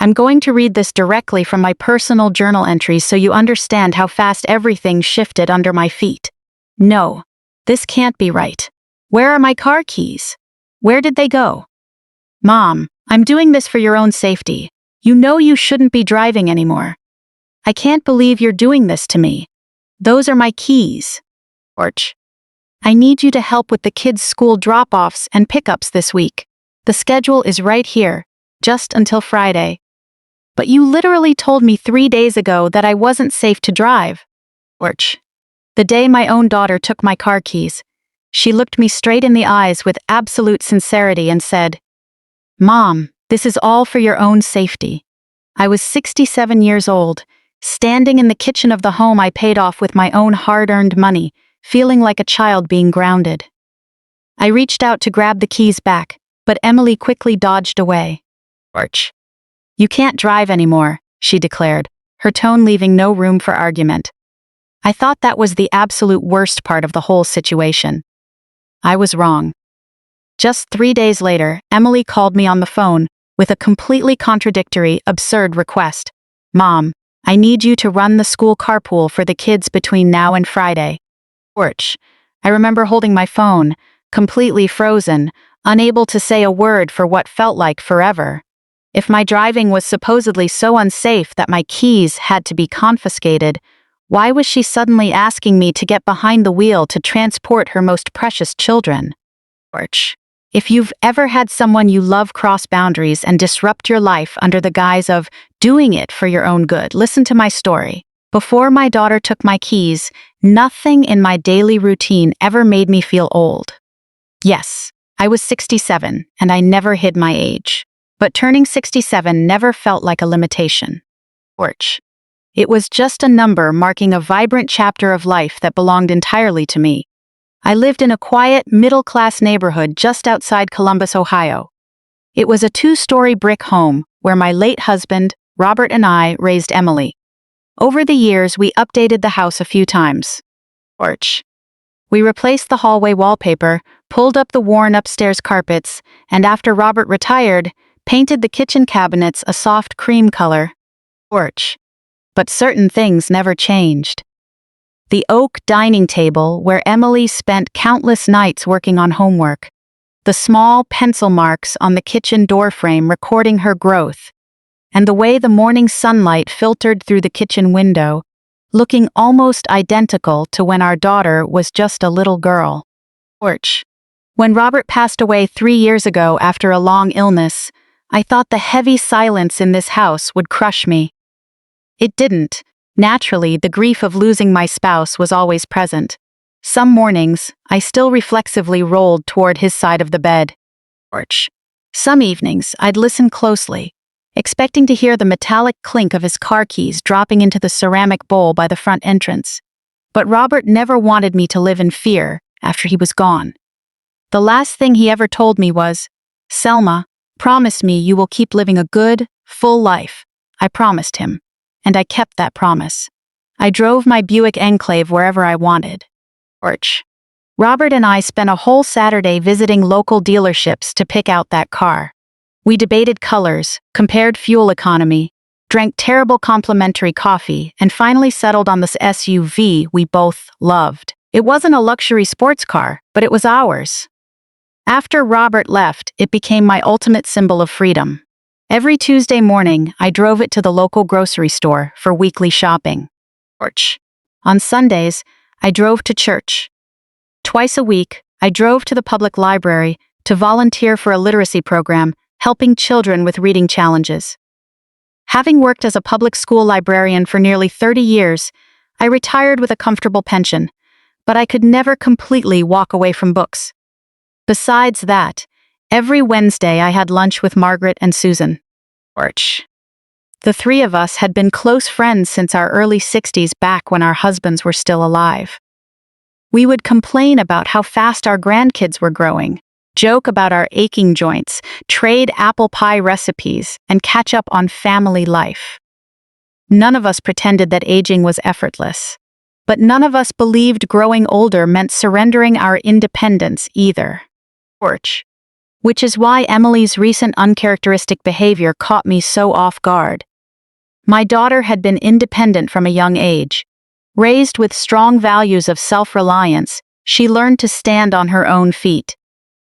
I'm going to read this directly from my personal journal entries so you understand how fast everything shifted under my feet. No, this can't be right. Where are my car keys? Where did they go? Mom, I'm doing this for your own safety. You know you shouldn't be driving anymore. I can't believe you're doing this to me. Those are my keys. George, I need you to help with the kids' school drop-offs and pickups this week. The schedule is right here, just until Friday. But you literally told me 3 days ago that I wasn't safe to drive. George, the day my own daughter took my car keys, she looked me straight in the eyes with absolute sincerity and said, Mom, this is all for your own safety. I was 67 years old, standing in the kitchen of the home I paid off with my own hard-earned money, feeling like a child being grounded. I reached out to grab the keys back, but Emily quickly dodged away. George, you can't drive anymore, she declared, her tone leaving no room for argument. I thought that was the absolute worst part of the whole situation. I was wrong. Just 3 days later, Emily called me on the phone with a completely contradictory, absurd request. Mom, I need you to run the school carpool for the kids between now and Friday. George, I remember holding my phone, completely frozen, unable to say a word for what felt like forever. If my driving was supposedly so unsafe that my keys had to be confiscated, why was she suddenly asking me to get behind the wheel to transport her most precious children? George, if you've ever had someone you love cross boundaries and disrupt your life under the guise of doing it for your own good, listen to my story. Before my daughter took my keys, nothing in my daily routine ever made me feel old. Yes, I was 67, and I never hid my age. But turning 67 never felt like a limitation. George, it was just a number marking a vibrant chapter of life that belonged entirely to me. I lived in a quiet, middle-class neighborhood just outside Columbus, Ohio. It was a 2-story brick home where my late husband, Robert, and I raised Emily. Over the years, we updated the house a few times. George, we replaced the hallway wallpaper, pulled up the worn upstairs carpets, and after Robert retired, painted the kitchen cabinets a soft cream color. George, but certain things never changed. The oak dining table where Emily spent countless nights working on homework. The small pencil marks on the kitchen doorframe recording her growth. And the way the morning sunlight filtered through the kitchen window, looking almost identical to when our daughter was just a little girl. George, when Robert passed away 3 years ago after a long illness, I thought the heavy silence in this house would crush me. It didn't. Naturally, the grief of losing my spouse was always present. Some mornings, I still reflexively rolled toward his side of the bed. George. Some evenings, I'd listen closely, expecting to hear the metallic clink of his car keys dropping into the ceramic bowl by the front entrance. But Robert never wanted me to live in fear after he was gone. The last thing he ever told me was, Selma, promise me you will keep living a good, full life. I promised him. And I kept that promise. I drove my Buick Enclave wherever I wanted. George. Robert and I spent a whole Saturday visiting local dealerships to pick out that car. We debated colors, compared fuel economy, drank terrible complimentary coffee, and finally settled on this SUV we both loved. It wasn't a luxury sports car, but it was ours. After Robert left, it became my ultimate symbol of freedom. Every Tuesday morning, I drove it to the local grocery store for weekly shopping. George. On Sundays, I drove to church. Twice a week, I drove to the public library to volunteer for a literacy program, helping children with reading challenges. Having worked as a public school librarian for nearly 30 years, I retired with a comfortable pension, but I could never completely walk away from books. Besides that, every Wednesday I had lunch with Margaret and Susan. George. The three of us had been close friends since our early 60s back when our husbands were still alive. We would complain about how fast our grandkids were growing, joke about our aching joints, trade apple pie recipes, and catch up on family life. None of us pretended that aging was effortless, but none of us believed growing older meant surrendering our independence either. George. which is why Emily's recent uncharacteristic behavior caught me so off guard. My daughter had been independent from a young age. Raised with strong values of self-reliance, she learned to stand on her own feet.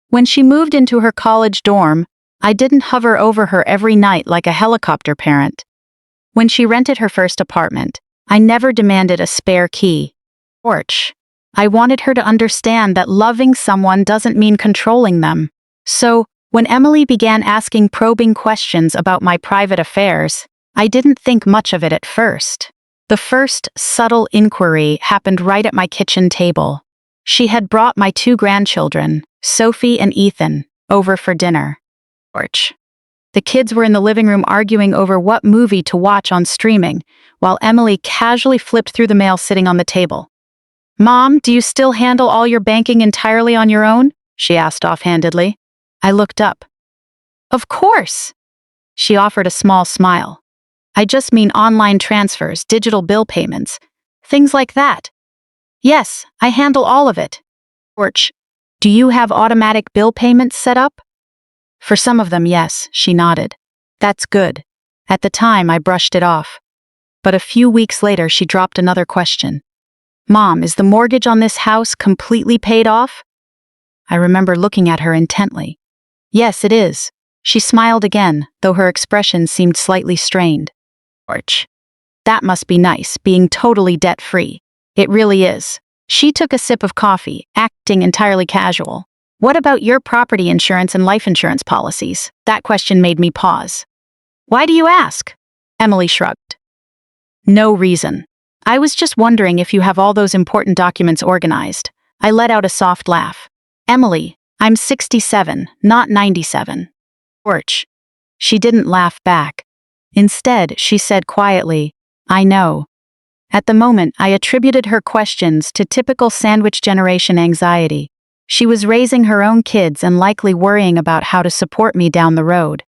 When she moved into her college dorm, I didn't hover over her every night like a helicopter parent. When she rented her first apartment, I never demanded a spare key. Porch. I wanted her to understand that loving someone doesn't mean controlling them. So, when Emily began asking probing questions about my private affairs, I didn't think much of it at first. The first subtle inquiry happened right at my kitchen table. She had brought my 2 grandchildren, Sophie and Ethan, over for dinner. Porch. The kids were in the living room arguing over what movie to watch on streaming, while Emily casually flipped through the mail sitting on the table. "Mom, do you still handle all your banking entirely on your own?" she asked offhandedly. I looked up. "Of course!" She offered a small smile. "I just mean online transfers, digital bill payments, things like that." "Yes, I handle all of it." Porch. "Do you have automatic bill payments set up?" "For some of them, yes," she nodded. "That's good." At the time, I brushed it off. But a few weeks later, she dropped another question. "Mom, is the mortgage on this house completely paid off?" I remember looking at her intently. "Yes, it is." She smiled again, though her expression seemed slightly strained. "Porch. That must be nice, being totally debt-free." "It really is." She took a sip of coffee, acting entirely casual. "What about your property insurance and life insurance policies?" That question made me pause. "Why do you ask?" Emily shrugged. "No reason. I was just wondering if you have all those important documents organized." I let out a soft laugh. "Emily, I'm 67, not 97. Porch." She didn't laugh back. Instead, she said quietly, "I know." At the moment, I attributed her questions to typical sandwich generation anxiety. She was raising her own kids and likely worrying about how to support me down the road.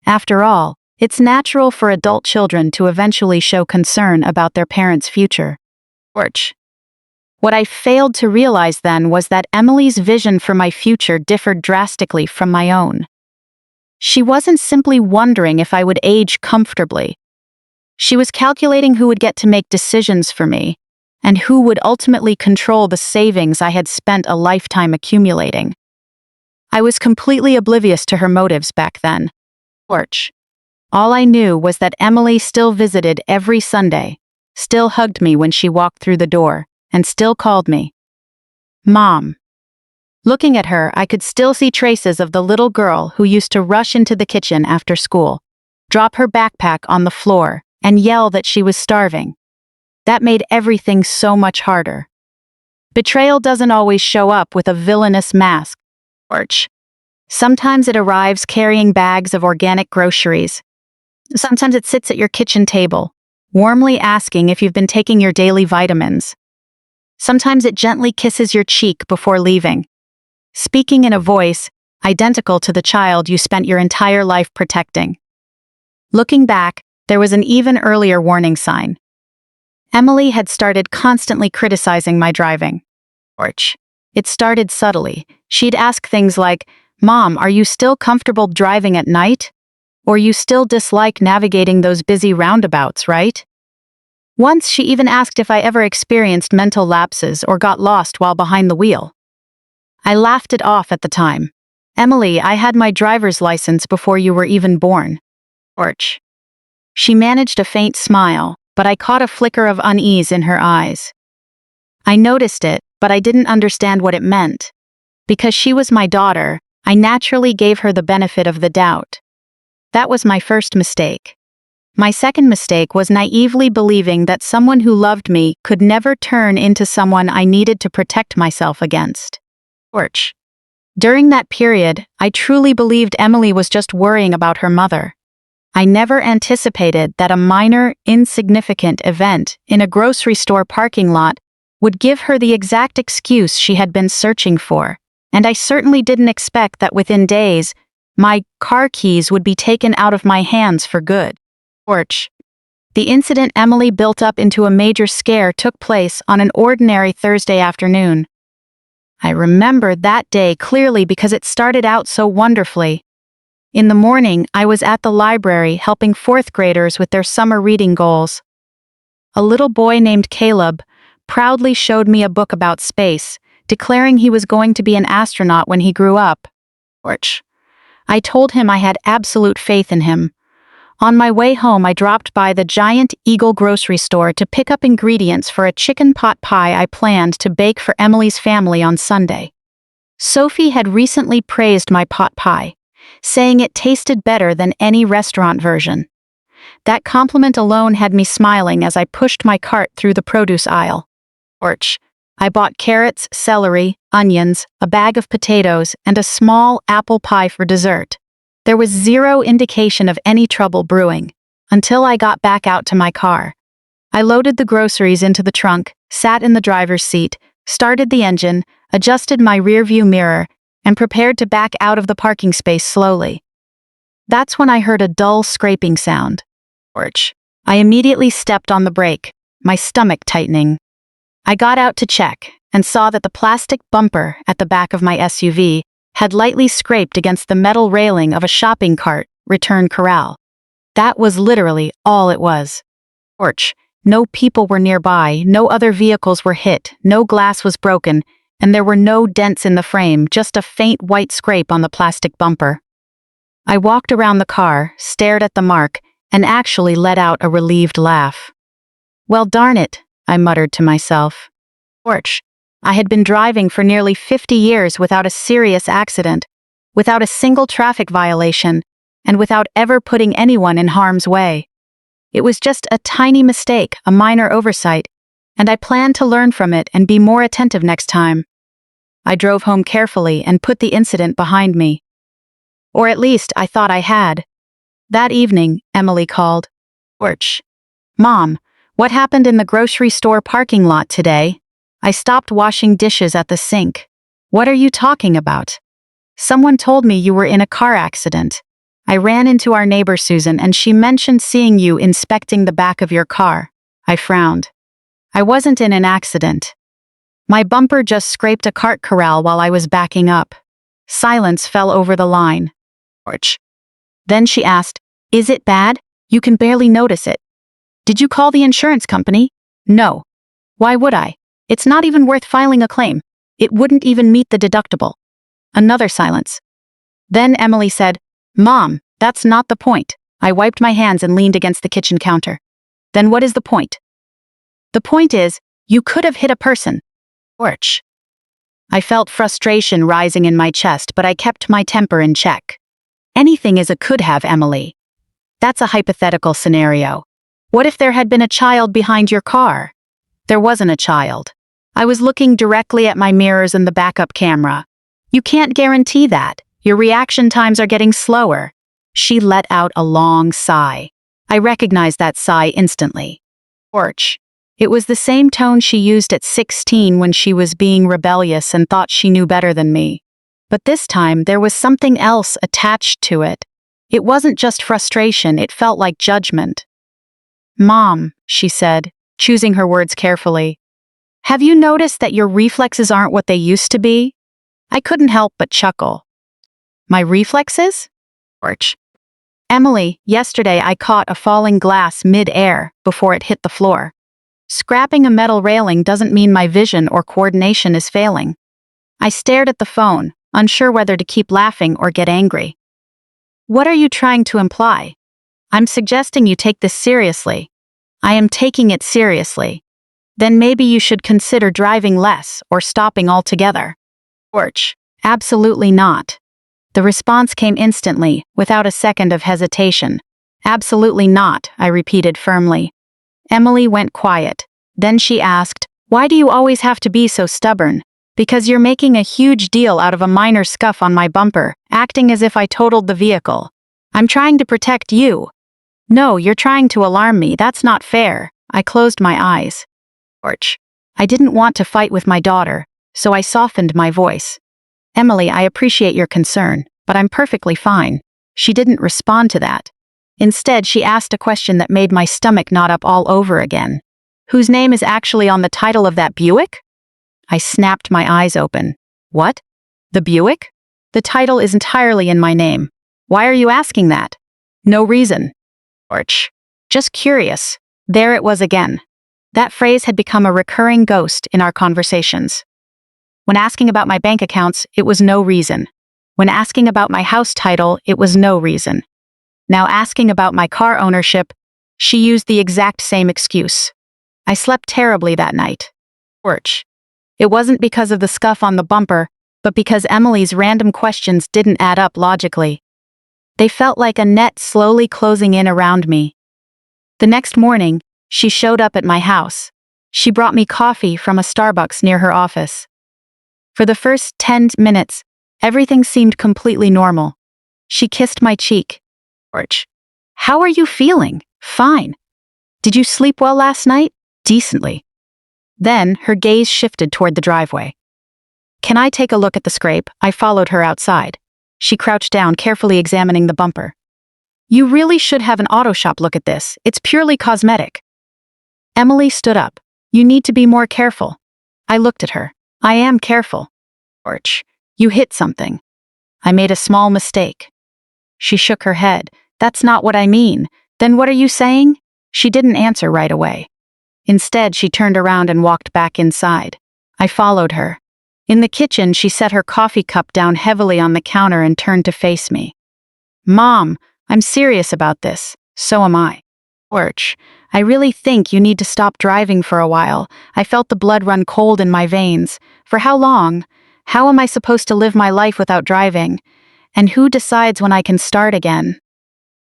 After all, it's natural for adult children to eventually show concern about their parents' future. Porch. What I failed to realize then was that Emily's vision for my future differed drastically from my own. She wasn't simply wondering if I would age comfortably. She was calculating who would get to make decisions for me, and who would ultimately control the savings I had spent a lifetime accumulating. I was completely oblivious to her motives back then. Porch. All I knew was that Emily still visited every Sunday, still hugged me when she walked through the door, and still called me Mom. Looking at her, I could still see traces of the little girl who used to rush into the kitchen after school, drop her backpack on the floor, and yell that she was starving. That made everything so much harder. Betrayal doesn't always show up with a villainous mask. Porch. Sometimes it arrives carrying bags of organic groceries. Sometimes it sits at your kitchen table, warmly asking if you've been taking your daily vitamins. Sometimes it gently kisses your cheek before leaving, speaking in a voice identical to the child you spent your entire life protecting. Looking back, there was an even earlier warning sign. Emily had started constantly criticizing my driving. Porch. It started subtly. She'd ask things like, "Mom, are you still comfortable driving at night? Or you still dislike navigating those busy roundabouts, right?" Once she even asked if I ever experienced mental lapses or got lost while behind the wheel. I laughed it off at the time. "Emily, I had my driver's license before you were even born." Porch. She managed a faint smile, but I caught a flicker of unease in her eyes. I noticed it, but I didn't understand what it meant. Because she was my daughter, I naturally gave her the benefit of the doubt. That was my first mistake. My second mistake was naively believing that someone who loved me could never turn into someone I needed to protect myself against. Porch. During that period, I truly believed Emily was just worrying about her mother. I never anticipated that a minor, insignificant event in a grocery store parking lot would give her the exact excuse she had been searching for, and I certainly didn't expect that within days, my car keys would be taken out of my hands for good. Porch. The incident Emily built up into a major scare took place on an ordinary Thursday afternoon. I remembered that day clearly because it started out so wonderfully. In the morning, I was at the library helping fourth graders with their summer reading goals. A little boy named Caleb proudly showed me a book about space, declaring he was going to be an astronaut when he grew up. Which I told him I had absolute faith in him. On my way home, I dropped by the Giant Eagle grocery store to pick up ingredients for a chicken pot pie I planned to bake for Emily's family on Sunday. Sophie had recently praised my pot pie, saying it tasted better than any restaurant version. That compliment alone had me smiling as I pushed my cart through the produce aisle. I bought carrots, celery, onions, a bag of potatoes, and a small apple pie for dessert. There was zero indication of any trouble brewing, until I got back out to my car. I loaded the groceries into the trunk, sat in the driver's seat, started the engine, adjusted my rearview mirror, and prepared to back out of the parking space slowly. That's when I heard a dull scraping sound. I immediately stepped on the brake, my stomach tightening. I got out to check, and saw that the plastic bumper at the back of my SUV had lightly scraped against the metal railing of a shopping cart return corral. That was literally all it was. No people were nearby, no other vehicles were hit, no glass was broken, and there were no dents in the frame, just a faint white scrape on the plastic bumper. I walked around the car, stared at the mark, and actually let out a relieved laugh. Well, darn it, I muttered to myself. I had been driving for nearly 50 years without a serious accident, without a single traffic violation, and without ever putting anyone in harm's way. It was just a tiny mistake, a minor oversight, and I planned to learn from it and be more attentive next time. I drove home carefully and put the incident behind me. Or at least I thought I had. That evening, Emily called. Mom, what happened in the grocery store parking lot today? I stopped washing dishes at the sink. What are you talking about? Someone told me you were in a car accident. I ran into our neighbor Susan and she mentioned seeing you inspecting the back of your car. I frowned. I wasn't in an accident. My bumper just scraped a cart corral while I was backing up. Silence fell over the line. Then she asked, "Is it bad? You can barely notice it. Did you call the insurance company?" "No. Why would I? It's not even worth filing a claim. It wouldn't even meet the deductible." Another silence. Then Emily said, "Mom, that's not the point." I wiped my hands and leaned against the kitchen counter. "Then what is the point?" "The point is, you could have hit a person." I felt frustration rising in my chest, but I kept my temper in check. Anything is a could have, Emily. That's a hypothetical scenario. What if there had been a child behind your car? There wasn't a child. I was looking directly at my mirrors and the backup camera. You can't guarantee that. Your reaction times are getting slower. She let out a long sigh. I recognized that sigh instantly. It was the same tone she used at 16 when she was being rebellious and thought she knew better than me. But this time, there was something else attached to it. It wasn't just frustration, it felt like judgment. "Mom," she said, choosing her words carefully, "have you noticed that your reflexes aren't what they used to be?" I couldn't help but chuckle. "My reflexes?" "Emily, yesterday I caught a falling glass mid-air before it hit the floor. Scrapping a metal railing doesn't mean my vision or coordination is failing." I stared at the phone, unsure whether to keep laughing or get angry. "What are you trying to imply?" "I'm suggesting you take this seriously." "I am taking it seriously." "Then maybe you should consider driving less or stopping altogether." "Absolutely not." The response came instantly, without a second of hesitation. "Absolutely not," I repeated firmly. Emily went quiet. Then she asked, "Why do you always have to be so stubborn?" "Because you're making a huge deal out of a minor scuff on my bumper, acting as if I totaled the vehicle. I'm trying to protect you." "No, you're trying to alarm me. That's not fair." I closed my eyes. I didn't want to fight with my daughter, so I softened my voice. "Emily, I appreciate your concern, but I'm perfectly fine." She didn't respond to that. Instead, she asked a question that made my stomach knot up all over again. "Whose name is actually on the title of that Buick?" I snapped my eyes open. What? The Buick? The title is entirely in my name. Why are you asking that? No reason. Porch. Just curious. There it was again. That phrase had become a recurring ghost in our conversations. When asking about my bank accounts, it was no reason. When asking about my house title, it was no reason. Now asking about my car ownership, she used the exact same excuse. I slept terribly that night. Porch. It wasn't because of the scuff on the bumper, but because Emily's random questions didn't add up logically. They felt like a net slowly closing in around me. The next morning, she showed up at my house. She brought me coffee from a Starbucks near her office. For the first 10 minutes, everything seemed completely normal. She kissed my cheek. Porch. How are you feeling? Fine. Did you sleep well last night? Decently. Then, her gaze shifted toward the driveway. Can I take a look at the scrape? I followed her outside. She crouched down, carefully examining the bumper. You really should have an auto shop look at this. It's purely cosmetic. Emily stood up. You need to be more careful. I looked at her. I am careful. Porch. You hit something. I made a small mistake. She shook her head. That's not what I mean. Then what are you saying? She didn't answer right away. Instead, she turned around and walked back inside. I followed her. In the kitchen, she set her coffee cup down heavily on the counter and turned to face me. Mom, I'm serious about this. So am I. Porch. I really think you need to stop driving for a while. I felt the blood run cold in my veins. For how long? How am I supposed to live my life without driving? And who decides when I can start again?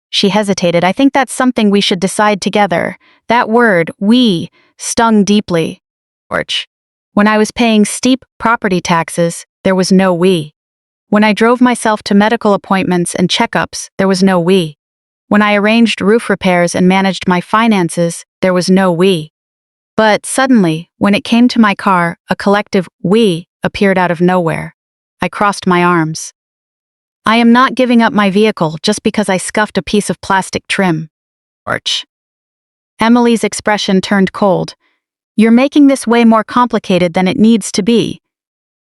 She hesitated. I think that's something we should decide together. That word, we, stung deeply. Porch. When I was paying steep property taxes, there was no we. When I drove myself to medical appointments and checkups, there was no we. When I arranged roof repairs and managed my finances, there was no we. But suddenly, when it came to my car, a collective we appeared out of nowhere. I crossed my arms. I am not giving up my vehicle just because I scuffed a piece of plastic trim. Porch. Emily's expression turned cold. You're making this way more complicated than it needs to be.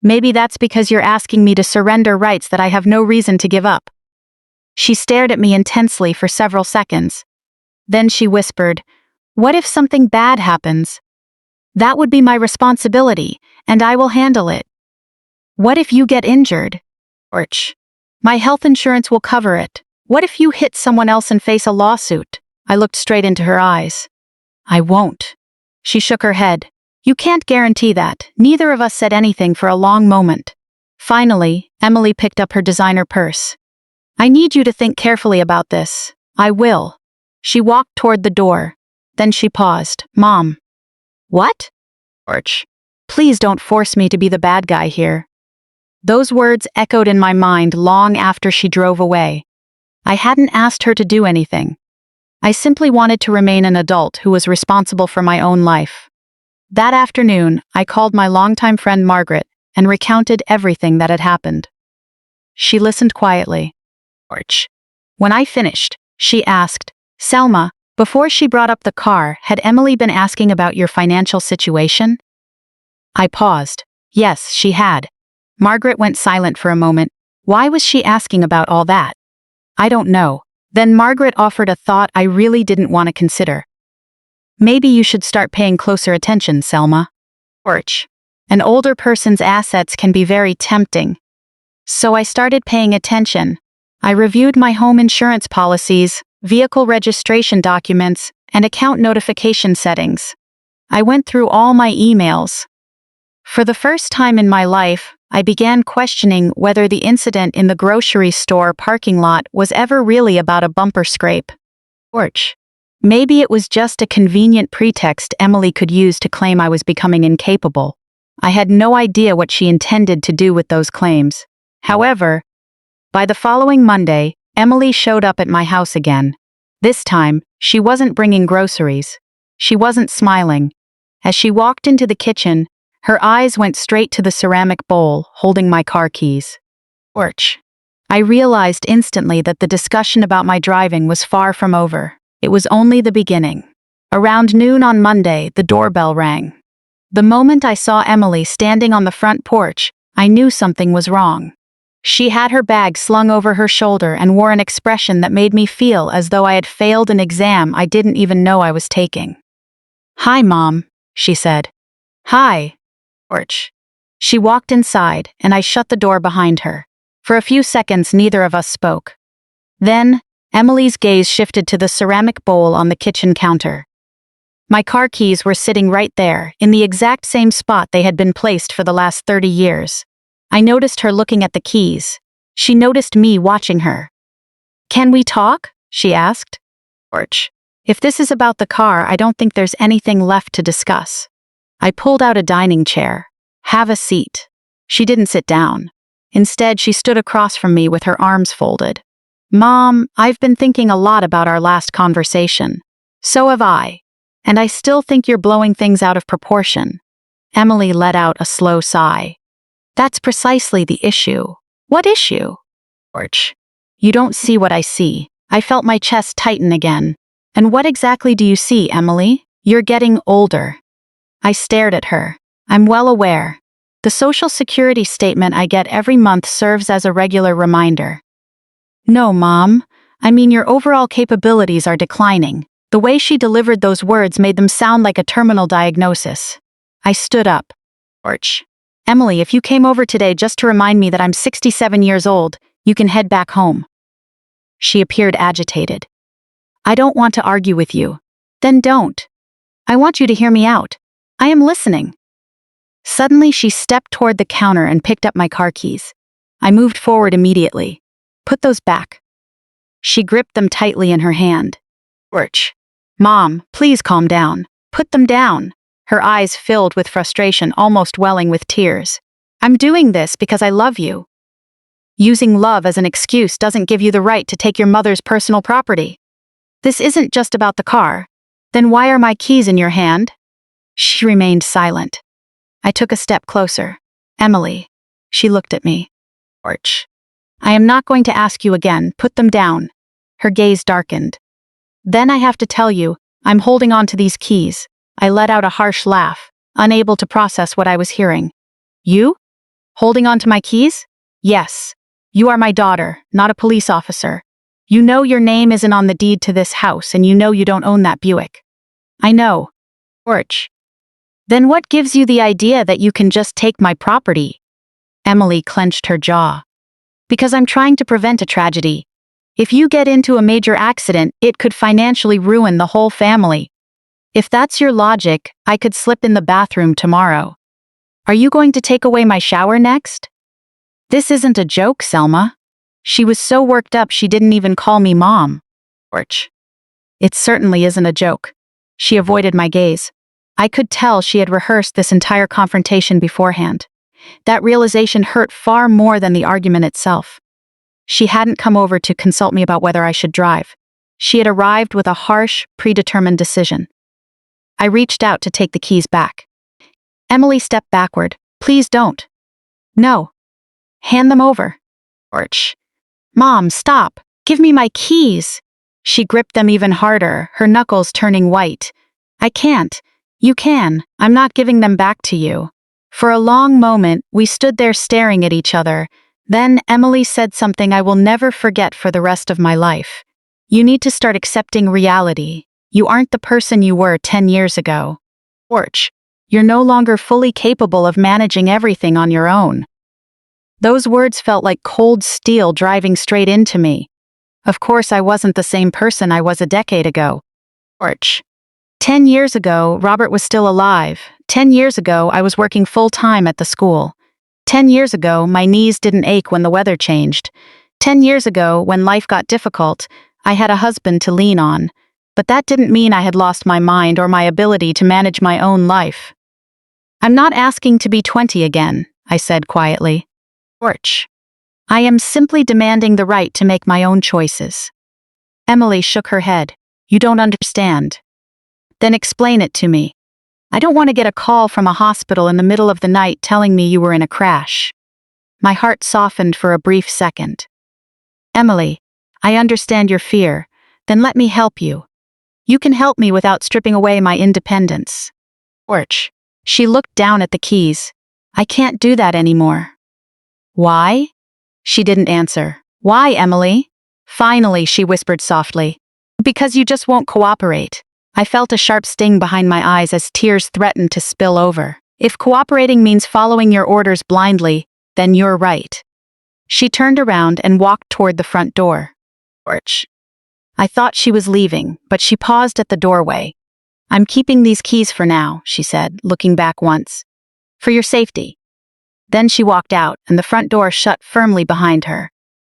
Maybe that's because you're asking me to surrender rights that I have no reason to give up. She stared at me intensely for several seconds. Then she whispered, What if something bad happens? That would be my responsibility, and I will handle it. What if you get injured? Porch. My health insurance will cover it. What if you hit someone else and face a lawsuit? I looked straight into her eyes. I won't. She shook her head. You can't guarantee that. Neither of us said anything for a long moment. Finally, Emily picked up her designer purse. I need you to think carefully about this. I will. She walked toward the door. Then she paused. Mom. What? Porch. Please don't force me to be the bad guy here. Those words echoed in my mind long after she drove away. I hadn't asked her to do anything. I simply wanted to remain an adult who was responsible for my own life. That afternoon, I called my longtime friend Margaret and recounted everything that had happened. She listened quietly. Porch. When I finished, she asked, Selma, before she brought up the car, had Emily been asking about your financial situation? I paused. Yes, she had. Margaret went silent for a moment. Why was she asking about all that? I don't know. Then Margaret offered a thought I really didn't want to consider. Maybe you should start paying closer attention, Selma. Porch. An older person's assets can be very tempting. So I started paying attention. I reviewed my home insurance policies, vehicle registration documents, and account notification settings. I went through all my emails. For the first time in my life, I began questioning whether the incident in the grocery store parking lot was ever really about a bumper scrape. Porch. Maybe it was just a convenient pretext Emily could use to claim I was becoming incapable. I had no idea what she intended to do with those claims. However, by the following Monday, Emily showed up at my house again. This time, she wasn't bringing groceries. She wasn't smiling. As she walked into the kitchen, her eyes went straight to the ceramic bowl holding my car keys. Porch. I realized instantly that the discussion about my driving was far from over. It was only the beginning. Around noon on Monday, the doorbell rang. The moment I saw Emily standing on the front porch, I knew something was wrong. She had her bag slung over her shoulder and wore an expression that made me feel as though I had failed an exam I didn't even know I was taking. "Hi, Mom," she said. "Hi, George." She walked inside, and I shut the door behind her. For a few seconds, neither of us spoke. Then, Emily's gaze shifted to the ceramic bowl on the kitchen counter. My car keys were sitting right there, in the exact same spot they had been placed for the last 30 years. I noticed her looking at the keys. She noticed me watching her. "Can we talk?" she asked. "George, if this is about the car, I don't think there's anything left to discuss." I pulled out a dining chair. "Have a seat." She didn't sit down. Instead, she stood across from me with her arms folded. "Mom, I've been thinking a lot about our last conversation. So have I. And I still think you're blowing things out of proportion." Emily let out a slow sigh. "That's precisely the issue." "What issue?" "George, you don't see what I see." I felt my chest tighten again. "And what exactly do you see, Emily? You're getting older." I stared at her. "I'm well aware. The Social Security statement I get every month serves as a regular reminder." "No, Mom. I mean, your overall capabilities are declining." The way she delivered those words made them sound like a terminal diagnosis. I stood up. "George, Emily, if you came over today just to remind me that I'm 67 years old, you can head back home." She appeared agitated. "I don't want to argue with you." "Then don't. I want you to hear me out. I am listening." Suddenly, she stepped toward the counter and picked up my car keys. I moved forward immediately. "Put those back." She gripped them tightly in her hand. "George, Mom, please calm down. Put them down." Her eyes filled with frustration, almost welling with tears. "I'm doing this because I love you. Using love as an excuse doesn't give you the right to take your mother's personal property. This isn't just about the car. Then why are my keys in your hand?" She remained silent. I took a step closer. "Emily." She looked at me. "George, I am not going to ask you again. Put them down." Her gaze darkened. "Then I have to tell you, I'm holding on to these keys." I let out a harsh laugh, unable to process what I was hearing. "You? Holding on to my keys?" "Yes. You are my daughter, not a police officer. You know your name isn't on the deed to this house, and you know you don't own that Buick." "I know." "George. Then what gives you the idea that you can just take my property?" Emily clenched her jaw. "Because I'm trying to prevent a tragedy. If you get into a major accident, it could financially ruin the whole family. If that's your logic, I could slip in the bathroom tomorrow. Are you going to take away my shower next?" "This isn't a joke, Selma." She was so worked up she didn't even call me Mom. "George, it certainly isn't a joke." She avoided my gaze. I could tell she had rehearsed this entire confrontation beforehand. That realization hurt far more than the argument itself. She hadn't come over to consult me about whether I should drive. She had arrived with a harsh, predetermined decision. I reached out to take the keys back. Emily stepped backward. "Please don't." "No." "Hand them over." "George." "Mom, stop. Give me my keys." She gripped them even harder, her knuckles turning white. "I can't." "You can. I'm not giving them back to you." For a long moment, we stood there staring at each other. Then Emily said something I will never forget for the rest of my life. "You need to start accepting reality. You aren't the person you were 10 years ago. George, you're no longer fully capable of managing everything on your own." Those words felt like cold steel driving straight into me. Of course, I wasn't the same person I was a decade ago. George. 10 years ago, Robert was still alive. 10 years ago, I was working full-time at the school. 10 years ago, my knees didn't ache when the weather changed. 10 years ago, when life got difficult, I had a husband to lean on. But that didn't mean I had lost my mind or my ability to manage my own life. "I'm not asking to be 20 again," I said quietly. "George, I am simply demanding the right to make my own choices." Emily shook her head. "You don't understand." "Then explain it to me." "I don't want to get a call from a hospital in the middle of the night telling me you were in a crash." My heart softened for a brief second. "Emily, I understand your fear. Then let me help you. You can help me without stripping away my independence." "George." She looked down at the keys. "I can't do that anymore." Why? She didn't answer. Why, Emily? Finally, she whispered softly. Because you just won't cooperate. I felt a sharp sting behind my eyes as tears threatened to spill over. If cooperating means following your orders blindly, then you're right. She turned around and walked toward the front door. Porch. I thought she was leaving, but she paused at the doorway. I'm keeping these keys for now, she said, looking back once. For your safety. Then she walked out, and the front door shut firmly behind her.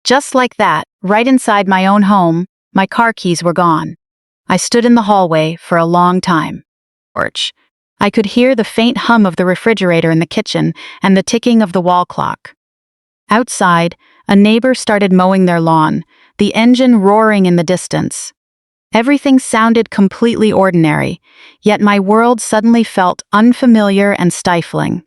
Just like that, right inside my own home, my car keys were gone. I stood in the hallway for a long time. Porch. I could hear the faint hum of the refrigerator in the kitchen and the ticking of the wall clock. Outside, a neighbor started mowing their lawn, the engine roaring in the distance. Everything sounded completely ordinary, yet my world suddenly felt unfamiliar and stifling.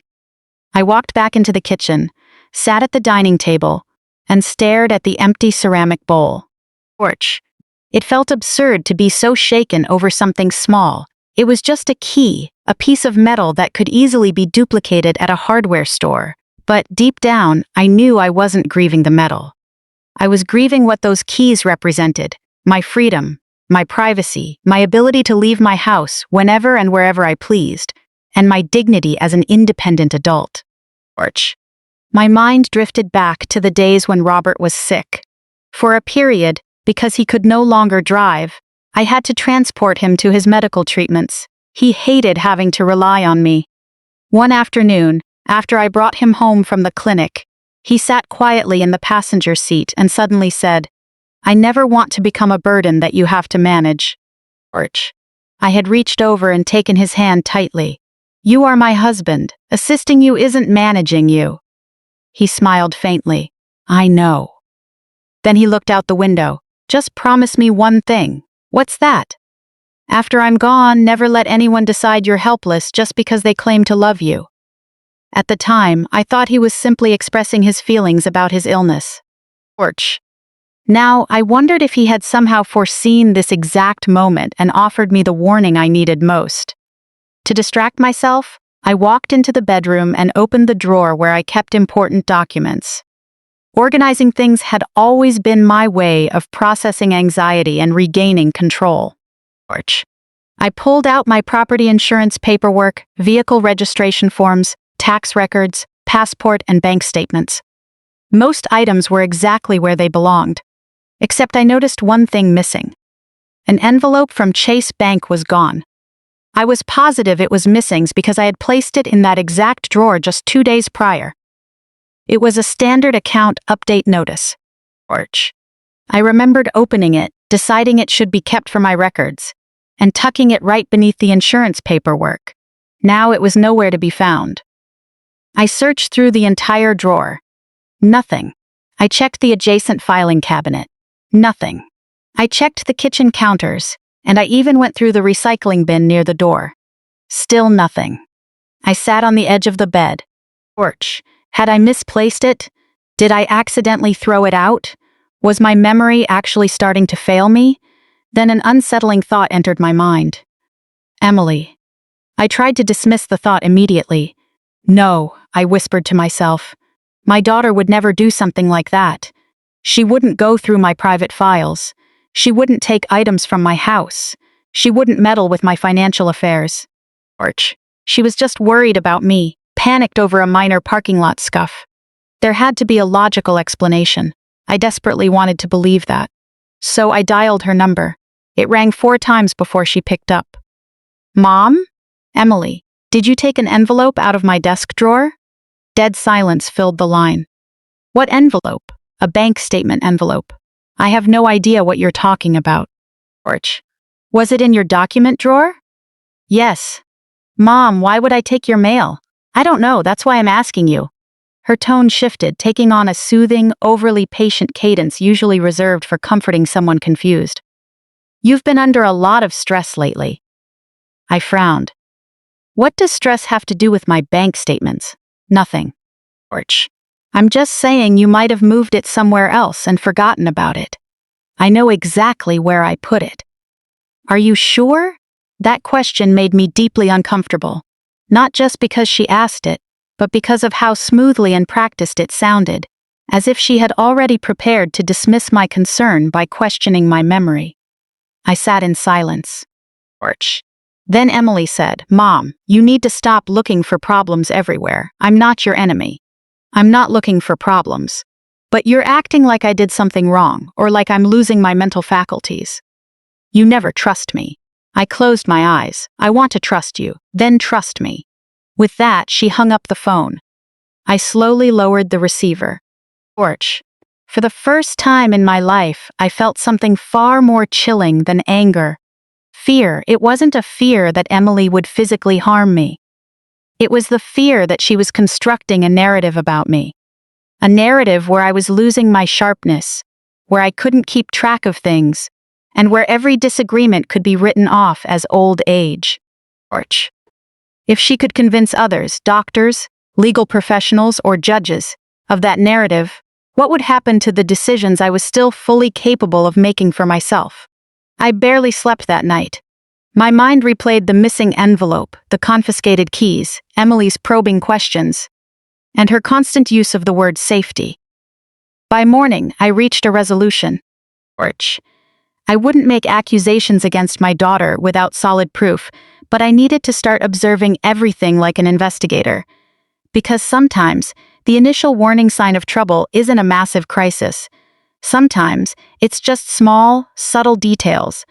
I walked back into the kitchen, sat at the dining table, and stared at the empty ceramic bowl. Porch. It felt absurd to be so shaken over something small. It was just a key, a piece of metal that could easily be duplicated at a hardware store. But deep down, I knew I wasn't grieving the metal. I was grieving what those keys represented: my freedom, my privacy, my ability to leave my house whenever and wherever I pleased, and my dignity as an independent adult. Porch. My mind drifted back to the days when Robert was sick. For a period, because he could no longer drive, I had to transport him to his medical treatments. He hated having to rely on me. One afternoon, after I brought him home from the clinic, he sat quietly in the passenger seat and suddenly said, I never want to become a burden that you have to manage. Porch. I had reached over and taken his hand tightly. You are my husband. Assisting you isn't managing you. He smiled faintly. I know. Then he looked out the window. Just promise me one thing. What's that? After I'm gone, never let anyone decide you're helpless just because they claim to love you. At the time, I thought he was simply expressing his feelings about his illness. Porch. Now, I wondered if he had somehow foreseen this exact moment and offered me the warning I needed most. To distract myself, I walked into the bedroom and opened the drawer where I kept important documents. Organizing things had always been my way of processing anxiety and regaining control. Porch. I pulled out my property insurance paperwork, vehicle registration forms, tax records, passport, and bank statements. Most items were exactly where they belonged. Except I noticed one thing missing. An envelope from Chase Bank was gone. I was positive it was missing because I had placed it in that exact drawer just 2 days prior. It was a standard account update notice. Porch. I remembered opening it, deciding it should be kept for my records, and tucking it right beneath the insurance paperwork. Now it was nowhere to be found. I searched through the entire drawer. Nothing. I checked the adjacent filing cabinet. Nothing. I checked the kitchen counters, and I even went through the recycling bin near the door. Still nothing. I sat on the edge of the bed. Porch. Had I misplaced it? Did I accidentally throw it out? Was my memory actually starting to fail me? Then an unsettling thought entered my mind. Emily. I tried to dismiss the thought immediately. No, I whispered to myself. My daughter would never do something like that. She wouldn't go through my private files. She wouldn't take items from my house. She wouldn't meddle with my financial affairs. Porch. She was just worried about me, panicked over a minor parking lot scuff. There had to be a logical explanation. I desperately wanted to believe that. So I dialed her number. It rang 4 times before she picked up. Mom? Emily, did you take an envelope out of my desk drawer? Dead silence filled the line. What envelope? A bank statement envelope. I have no idea what you're talking about. Porch. Was it in your document drawer? Yes. Mom, why would I take your mail? I don't know, that's why I'm asking you. Her tone shifted, taking on a soothing, overly patient cadence usually reserved for comforting someone confused. You've been under a lot of stress lately. I frowned. What does stress have to do with my bank statements? Nothing. Porch. I'm just saying you might have moved it somewhere else and forgotten about it. I know exactly where I put it. Are you sure? That question made me deeply uncomfortable. Not just because she asked it, but because of how smoothly and practiced it sounded, as if she had already prepared to dismiss my concern by questioning my memory. I sat in silence. Porch. Then Emily said, "Mom, you need to stop looking for problems everywhere. I'm not your enemy. I'm not looking for problems. But you're acting like I did something wrong, or like I'm losing my mental faculties. You never trust me." I closed my eyes. "I want to trust you, then trust me." With that, she hung up the phone. I slowly lowered the receiver. Porch. For the first time in my life, I felt something far more chilling than anger. Fear. It wasn't a fear that Emily would physically harm me. It was the fear that she was constructing a narrative about me. A narrative where I was losing my sharpness, where I couldn't keep track of things, and where every disagreement could be written off as old age. Porch. If she could convince others, doctors, legal professionals, or judges, of that narrative, what would happen to the decisions I was still fully capable of making for myself? I barely slept that night. My mind replayed the missing envelope, the confiscated keys, Emily's probing questions, and her constant use of the word safety. By morning, I reached a resolution. Porch. I wouldn't make accusations against my daughter without solid proof, but I needed to start observing everything like an investigator. Because sometimes, the initial warning sign of trouble isn't a massive crisis. Sometimes, it's just small, subtle details.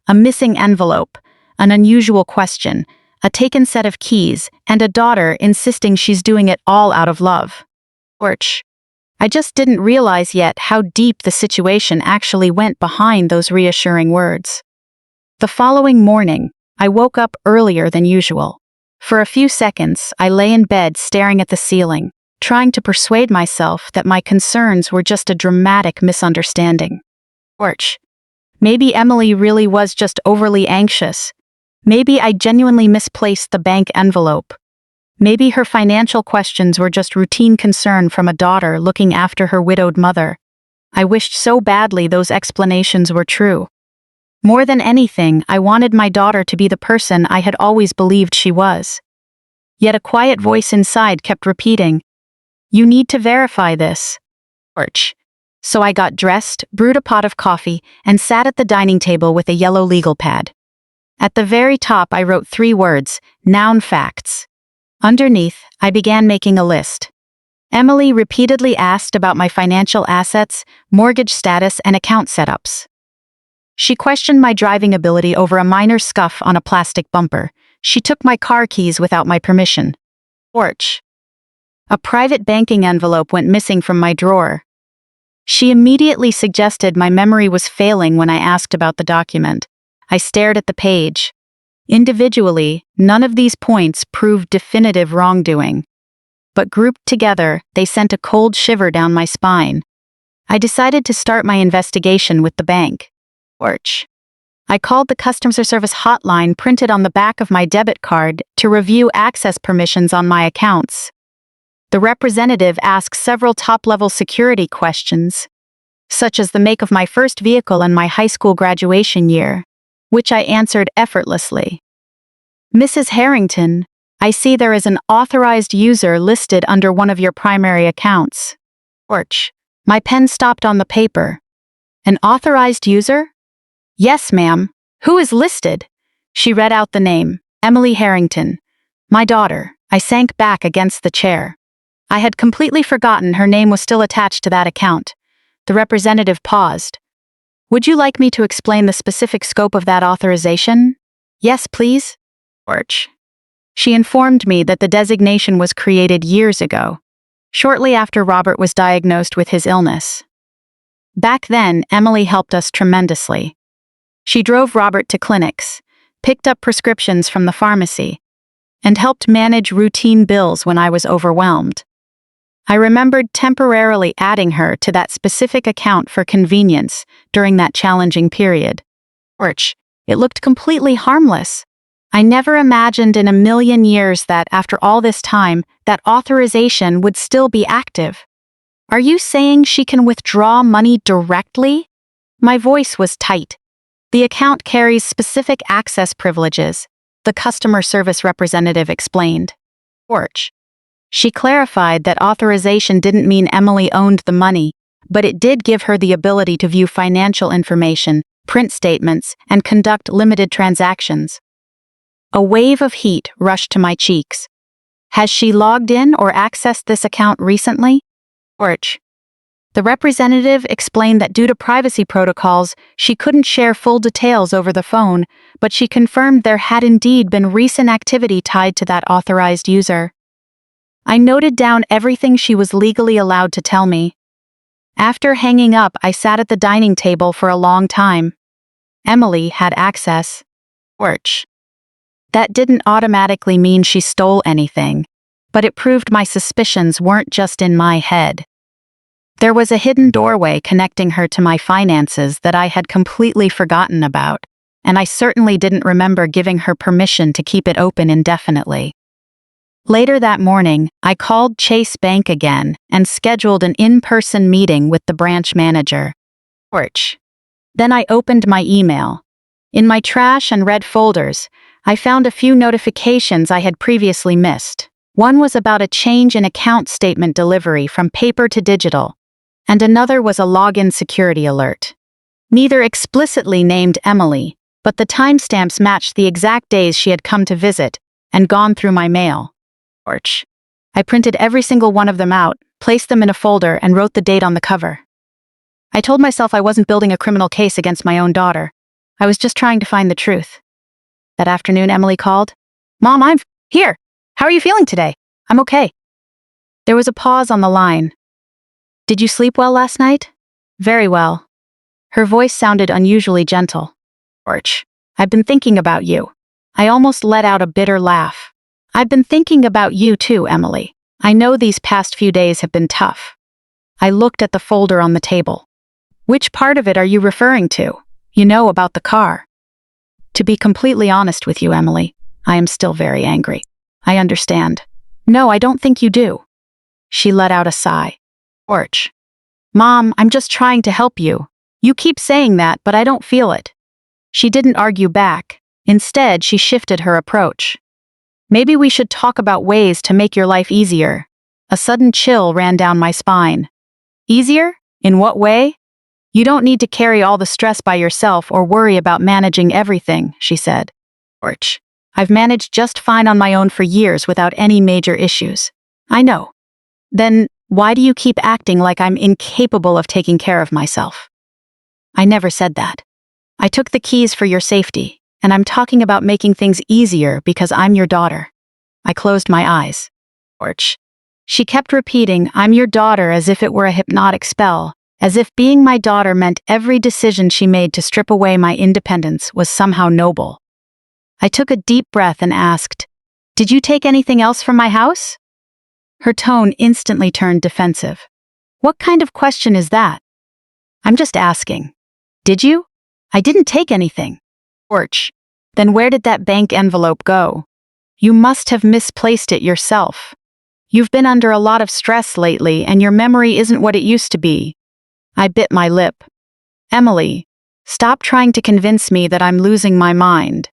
A missing envelope, an unusual question, a taken set of keys, and a daughter insisting she's doing it all out of love. Porch. I just didn't realize yet how deep the situation actually went behind those reassuring words. The following morning, I woke up earlier than usual. For a few seconds, I lay in bed staring at the ceiling, trying to persuade myself that my concerns were just a dramatic misunderstanding. Porch. Maybe Emily really was just overly anxious. Maybe I genuinely misplaced the bank envelope. Maybe her financial questions were just routine concern from a daughter looking after her widowed mother. I wished so badly those explanations were true. More than anything, I wanted my daughter to be the person I had always believed she was. Yet a quiet voice inside kept repeating, "You need to verify this." Porch. So I got dressed, brewed a pot of coffee, and sat at the dining table with a yellow legal pad. At the very top, I wrote 3 words, noun facts. Underneath, I began making a list. Emily repeatedly asked about my financial assets, mortgage status, and account setups. She questioned my driving ability over a minor scuff on a plastic bumper. She took my car keys without my permission. Porch. A private banking envelope went missing from my drawer. She immediately suggested my memory was failing when I asked about the document. I stared at the page. Individually, none of these points proved definitive wrongdoing. But grouped together, they sent a cold shiver down my spine. I decided to start my investigation with the bank. Porch. I called the customer service hotline printed on the back of my debit card to review access permissions on my accounts. The representative asked several top-level security questions, such as the make of my first vehicle and my high school graduation year, which I answered effortlessly. "Mrs. Harrington, I see there is an authorized user listed under one of your primary accounts." Porch. My pen stopped on the paper. "An authorized user?" "Yes, ma'am. Who is listed?" She read out the name, Emily Harrington. "My daughter." I sank back against the chair. I had completely forgotten her name was still attached to that account. The representative paused. "Would you like me to explain the specific scope of that authorization?" "Yes, please." Porch. She informed me that the designation was created years ago, shortly after Robert was diagnosed with his illness. Back then, Emily helped us tremendously. She drove Robert to clinics, picked up prescriptions from the pharmacy, and helped manage routine bills when I was overwhelmed. I remembered temporarily adding her to that specific account for convenience during that challenging period. Porch. It looked completely harmless. I never imagined in a million years that, after all this time, that authorization would still be active. "Are you saying she can withdraw money directly?" My voice was tight. "The account carries specific access privileges," the customer service representative explained. Porch. She clarified that authorization didn't mean Emily owned the money, but it did give her the ability to view financial information, print statements, and conduct limited transactions. A wave of heat rushed to my cheeks. Has she logged in or accessed this account recently? Orch. The representative explained that due to privacy protocols, she couldn't share full details over the phone, but she confirmed there had indeed been recent activity tied to that authorized user. I noted down everything she was legally allowed to tell me. After hanging up, I sat at the dining table for a long time. Emily had access. Orch. That didn't automatically mean she stole anything, but it proved my suspicions weren't just in my head. There was a hidden doorway connecting her to my finances that I had completely forgotten about, and I certainly didn't remember giving her permission to keep it open indefinitely. Later that morning, I called Chase Bank again and scheduled an in-person meeting with the branch manager. Orch. Then I opened my email. In my trash and red folders, I found a few notifications I had previously missed. One was about a change in account statement delivery from paper to digital, and another was a login security alert. Neither explicitly named Emily, but the timestamps matched the exact days she had come to visit and gone through my mail. Orch. I printed every single one of them out, placed them in a folder, and wrote the date on the cover. I told myself I wasn't building a criminal case against my own daughter. I was just trying to find the truth. That afternoon, Emily called. Mom, I'm here. How are you feeling today? I'm okay. There was a pause on the line. Did you sleep well last night? Very well. Her voice sounded unusually gentle. Orch. I've been thinking about you. I almost let out a bitter laugh. I've been thinking about you too, Emily. I know these past few days have been tough. I looked at the folder on the table. Which part of it are you referring to? You know, about the car. To be completely honest with you, Emily, I am still very angry. I understand. No, I don't think you do. She let out a sigh. Orch. Mom, I'm just trying to help you. You keep saying that, but I don't feel it. She didn't argue back. Instead, she shifted her approach. Maybe we should talk about ways to make your life easier. A sudden chill ran down my spine. Easier? In what way? You don't need to carry all the stress by yourself or worry about managing everything, she said. Orch. I've managed just fine on my own for years without any major issues. I know. Then, why do you keep acting like I'm incapable of taking care of myself? I never said that. I took the keys for your safety, and I'm talking about making things easier because I'm your daughter. I closed my eyes. Orch. She kept repeating, I'm your daughter, as if it were a hypnotic spell, as if being my daughter meant every decision she made to strip away my independence was somehow noble. I took a deep breath and asked, Did you take anything else from my house? Her tone instantly turned defensive. What kind of question is that? I'm just asking. Did you? I didn't take anything. Orch. Then where did that bank envelope go? You must have misplaced it yourself. You've been under a lot of stress lately, and your memory isn't what it used to be. I bit my lip. Emily, stop trying to convince me that I'm losing my mind.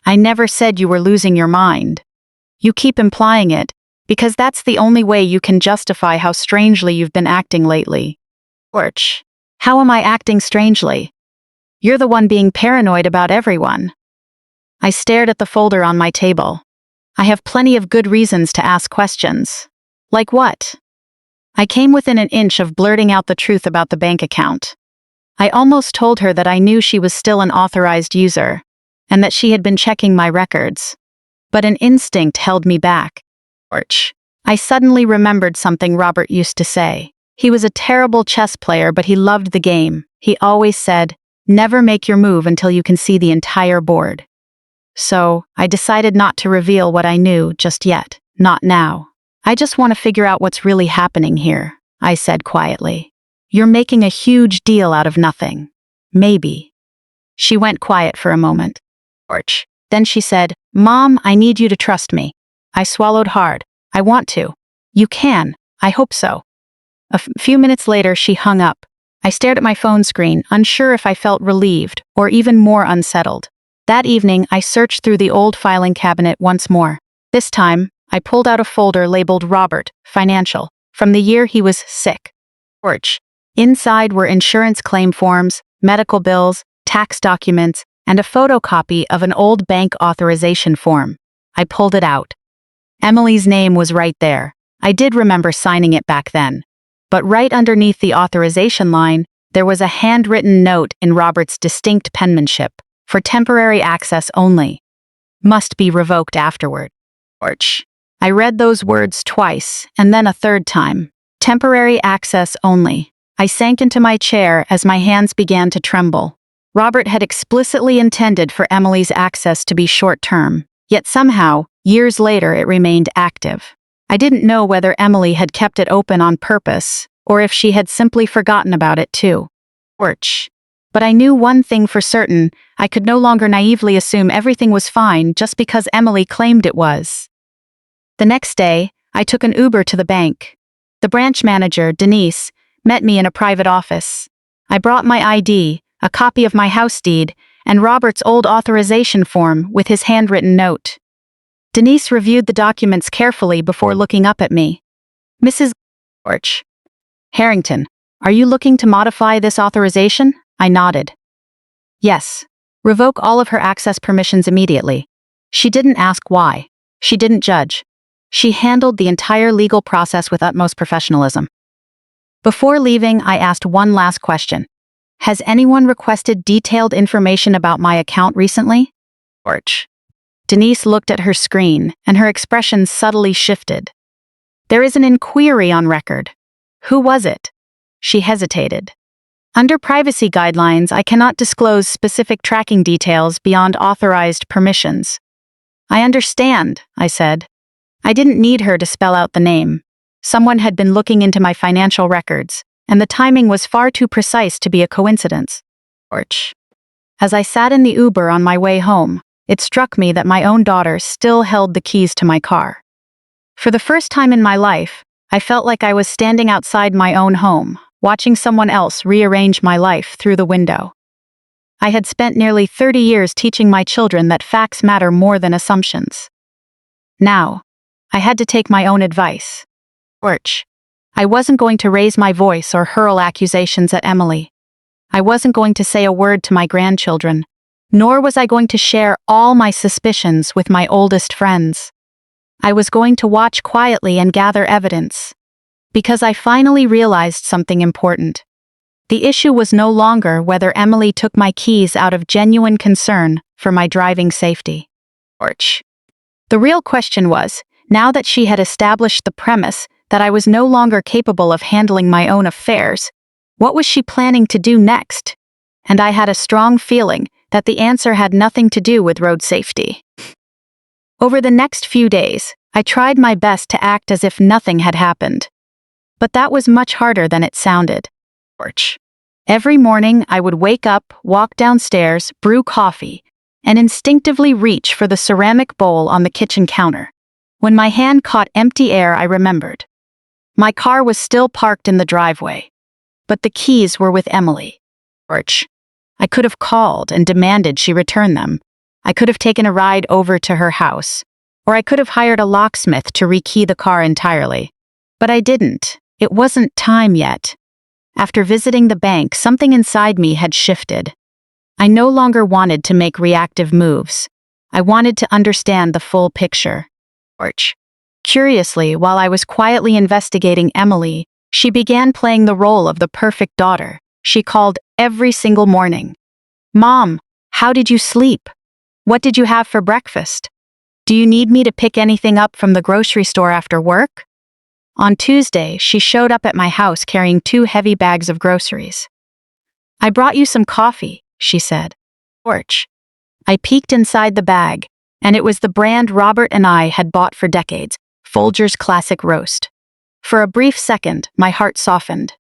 I never said you were losing your mind. You keep implying it, because that's the only way you can justify how strangely you've been acting lately. Orch. How am I acting strangely? You're the one being paranoid about everyone. I stared at the folder on my table. I have plenty of good reasons to ask questions. Like what? I came within an inch of blurting out the truth about the bank account. I almost told her that I knew she was still an authorized user, and that she had been checking my records. But an instinct held me back. Orch. I suddenly remembered something Robert used to say. He was a terrible chess player, but he loved the game. He always said, never make your move until you can see the entire board. So, I decided not to reveal what I knew just yet. Not now. I just want to figure out what's really happening here, I said quietly. You're making a huge deal out of nothing. Maybe. She went quiet for a moment. Orch. Then she said, Mom, I need you to trust me. I swallowed hard. I want to. You can. I hope so. A few minutes later, she hung up. I stared at my phone screen, unsure if I felt relieved or even more unsettled. That evening, I searched through the old filing cabinet once more. This time, I pulled out a folder labeled Robert, Financial, from the year he was sick. George. Inside were insurance claim forms, medical bills, tax documents, and a photocopy of an old bank authorization form. I pulled it out. Emily's name was right there. I did remember signing it back then. But right underneath the authorization line, there was a handwritten note in Robert's distinct penmanship, for temporary access only. Must be revoked afterward. George. I read those words twice, and then a third time. Temporary access only. I sank into my chair as my hands began to tremble. Robert had explicitly intended for Emily's access to be short-term, yet somehow, years later it remained active. I didn't know whether Emily had kept it open on purpose, or if she had simply forgotten about it too. George. But I knew one thing for certain: I could no longer naively assume everything was fine just because Emily claimed it was. The next day, I took an Uber to the bank. The branch manager, Denise, met me in a private office. I brought my ID, a copy of my house deed, and Robert's old authorization form with his handwritten note. Denise reviewed the documents carefully before looking up at me. Mrs. George. Harrington, are you looking to modify this authorization? I nodded. Yes. Revoke all of her access permissions immediately. She didn't ask why. She didn't judge. She handled the entire legal process with utmost professionalism. Before leaving, I asked one last question. Has anyone requested detailed information about my account recently? George. Denise looked at her screen, and her expression subtly shifted. There is an inquiry on record. Who was it? She hesitated. Under privacy guidelines, I cannot disclose specific tracking details beyond authorized permissions. I understand, I said. I didn't need her to spell out the name. Someone had been looking into my financial records, and the timing was far too precise to be a coincidence. George. As I sat in the Uber on my way home, it struck me that my own daughter still held the keys to my car. For the first time in my life, I felt like I was standing outside my own home, watching someone else rearrange my life through the window. I had spent nearly 30 years teaching my children that facts matter more than assumptions. Now, I had to take my own advice. George. I wasn't going to raise my voice or hurl accusations at Emily. I wasn't going to say a word to my grandchildren, nor was I going to share all my suspicions with my oldest friends. I was going to watch quietly and gather evidence, because I finally realized something important. The issue was no longer whether Emily took my keys out of genuine concern for my driving safety. George. The real question was, now that she had established the premise that I was no longer capable of handling my own affairs, what was she planning to do next? And I had a strong feeling that the answer had nothing to do with road safety. Over the next few days, I tried my best to act as if nothing had happened. But that was much harder than it sounded. George. Every morning, I would wake up, walk downstairs, brew coffee, and instinctively reach for the ceramic bowl on the kitchen counter. When my hand caught empty air, I remembered. My car was still parked in the driveway, but the keys were with Emily. George. I could have called and demanded she return them. I could have taken a ride over to her house, or I could have hired a locksmith to rekey the car entirely. But I didn't. It wasn't time yet. After visiting the bank, something inside me had shifted. I no longer wanted to make reactive moves. I wanted to understand the full picture. George. Curiously, while I was quietly investigating Emily, she began playing the role of the perfect daughter. She called every single morning. Mom, how did you sleep? What did you have for breakfast? Do you need me to pick anything up from the grocery store after work? On Tuesday, she showed up at my house carrying 2 heavy bags of groceries. I brought you some coffee, she said. George. I peeked inside the bag, and it was the brand Robert and I had bought for decades, Folger's Classic Roast. For a brief second, my heart softened.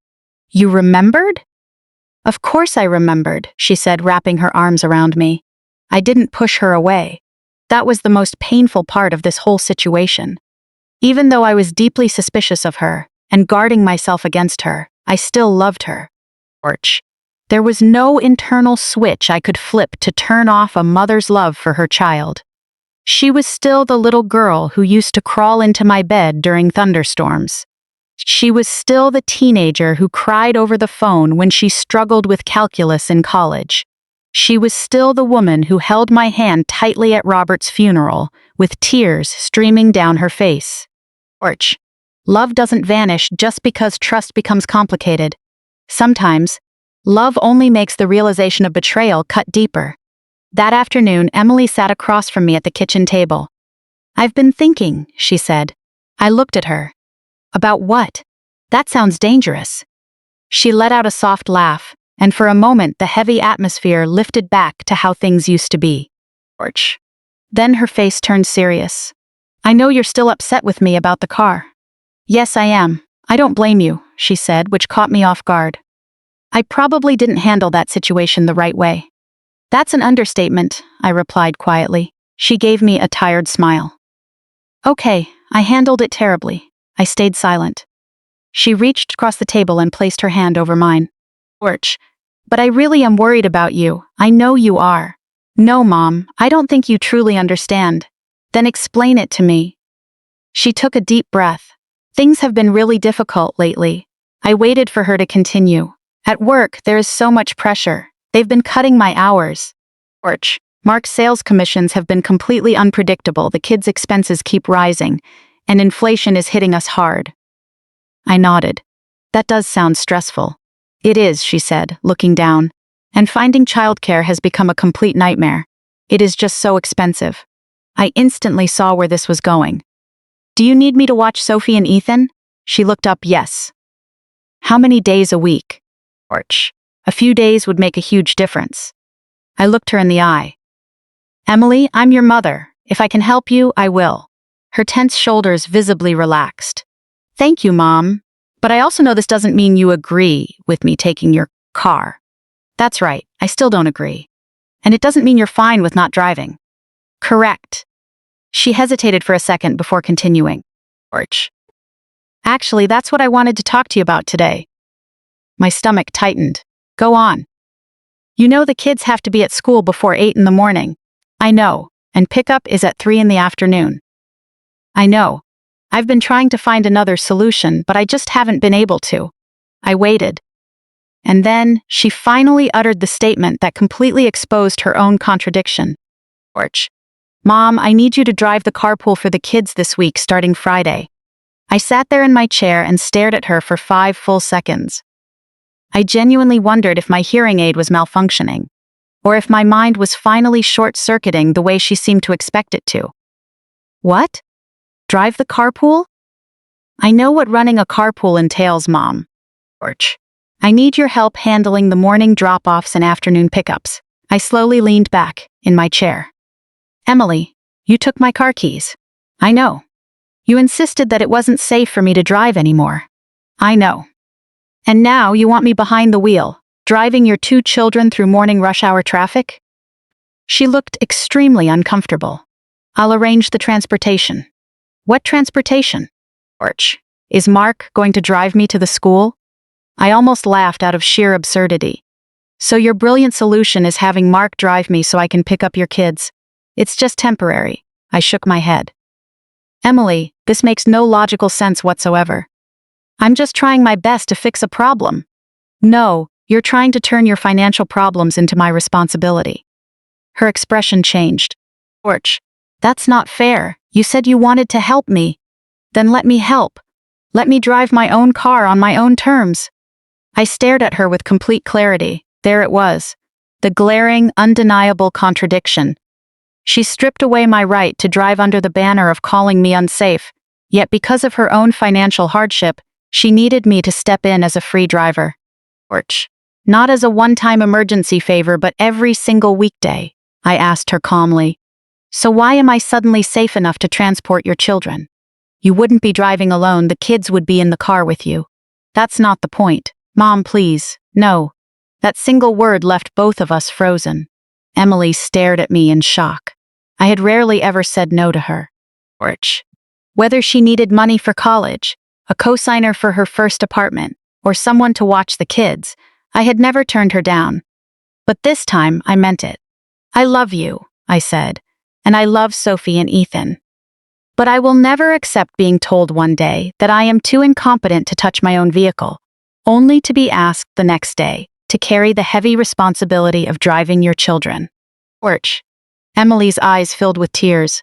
You remembered? Of course I remembered, she said, wrapping her arms around me. I didn't push her away. That was the most painful part of this whole situation. Even though I was deeply suspicious of her and guarding myself against her, I still loved her. George. There was no internal switch I could flip to turn off a mother's love for her child. She was still the little girl who used to crawl into my bed during thunderstorms. She was still the teenager who cried over the phone when she struggled with calculus in college. She was still the woman who held my hand tightly at Robert's funeral, with tears streaming down her face. Orch. Love doesn't vanish just because trust becomes complicated. Sometimes, love only makes the realization of betrayal cut deeper. That afternoon, Emily sat across from me at the kitchen table. "I've been thinking," she said. I looked at her. "About what? That sounds dangerous." She let out a soft laugh, and for a moment the heavy atmosphere lifted back to how things used to be. Orch. Then her face turned serious. "I know you're still upset with me about the car." "Yes, I am. I don't blame you," she said, which caught me off guard. "I probably didn't handle that situation the right way." "That's an understatement," I replied quietly. She gave me a tired smile. "Okay, I handled it terribly." I stayed silent. She reached across the table and placed her hand over mine. "Orch, but I really am worried about you. I know you are." "No, Mom, I don't think you truly understand." "Then explain it to me." She took a deep breath. "Things have been really difficult lately." I waited for her to continue. "At work, there is so much pressure. They've been cutting my hours." Orch. "Mark's sales commissions have been completely unpredictable. The kids' expenses keep rising, and inflation is hitting us hard." I nodded. "That does sound stressful." "It is," she said, looking down. "And finding childcare has become a complete nightmare. It is just so expensive." I instantly saw where this was going. "Do you need me to watch Sophie and Ethan?" She looked up. "Yes." "How many days a week?" Orch. "A few days would make a huge difference." I looked her in the eye. "Emily, I'm your mother. If I can help you, I will." Her tense shoulders visibly relaxed. "Thank you, Mom. But I also know this doesn't mean you agree with me taking your car." "That's right, I still don't agree. And it doesn't mean you're fine with not driving." "Correct." She hesitated for a second before continuing. "Orch. Actually, that's what I wanted to talk to you about today." My stomach tightened. "Go on." "You know the kids have to be at school before 8 in the morning." "I know, and pickup is at 3 in the afternoon." "I know. I've been trying to find another solution, but I just haven't been able to." I waited. And then, she finally uttered the statement that completely exposed her own contradiction. "Orch. Mom, I need you to drive the carpool for the kids this week starting Friday." I sat there in my chair and stared at her for 5 full seconds. I genuinely wondered if my hearing aid was malfunctioning, or if my mind was finally short-circuiting the way she seemed to expect it to. "What? Drive the carpool?" "I know what running a carpool entails, Mom." Orch. "I need your help handling the morning drop-offs and afternoon pickups." I slowly leaned back, in my chair. "Emily, you took my car keys." "I know. You insisted that it wasn't safe for me to drive anymore." "I know. And now you want me behind the wheel, driving your 2 children through morning rush hour traffic?" She looked extremely uncomfortable. "I'll arrange the transportation." "What transportation?" Orch. "Is Mark going to drive me to the school?" I almost laughed out of sheer absurdity. "So your brilliant solution is having Mark drive me so I can pick up your kids?" "It's just temporary." I shook my head. "Emily, this makes no logical sense whatsoever." "I'm just trying my best to fix a problem." "No, you're trying to turn your financial problems into my responsibility." Her expression changed. "Orch, that's not fair. You said you wanted to help me. Then let me help. Let me drive my own car on my own terms." I stared at her with complete clarity. There it was. The glaring, undeniable contradiction. She stripped away my right to drive under the banner of calling me unsafe, yet because of her own financial hardship, she needed me to step in as a free driver. Orch. "Not as a one-time emergency favor, but every single weekday," I asked her calmly. "So why am I suddenly safe enough to transport your children?" "You wouldn't be driving alone, the kids would be in the car with you." "That's not the point." "Mom, please, no." That single word left both of us frozen. Emily stared at me in shock. I had rarely ever said no to her. Orch. Whether she needed money for college, a cosigner for her first apartment, or someone to watch the kids, I had never turned her down. But this time, I meant it. "I love you," I said. and I love Sophie and Ethan. But I will never accept being told one day that I am too incompetent to touch my own vehicle, only to be asked the next day to carry the heavy responsibility of driving your children. Porch. Emily's eyes filled with tears.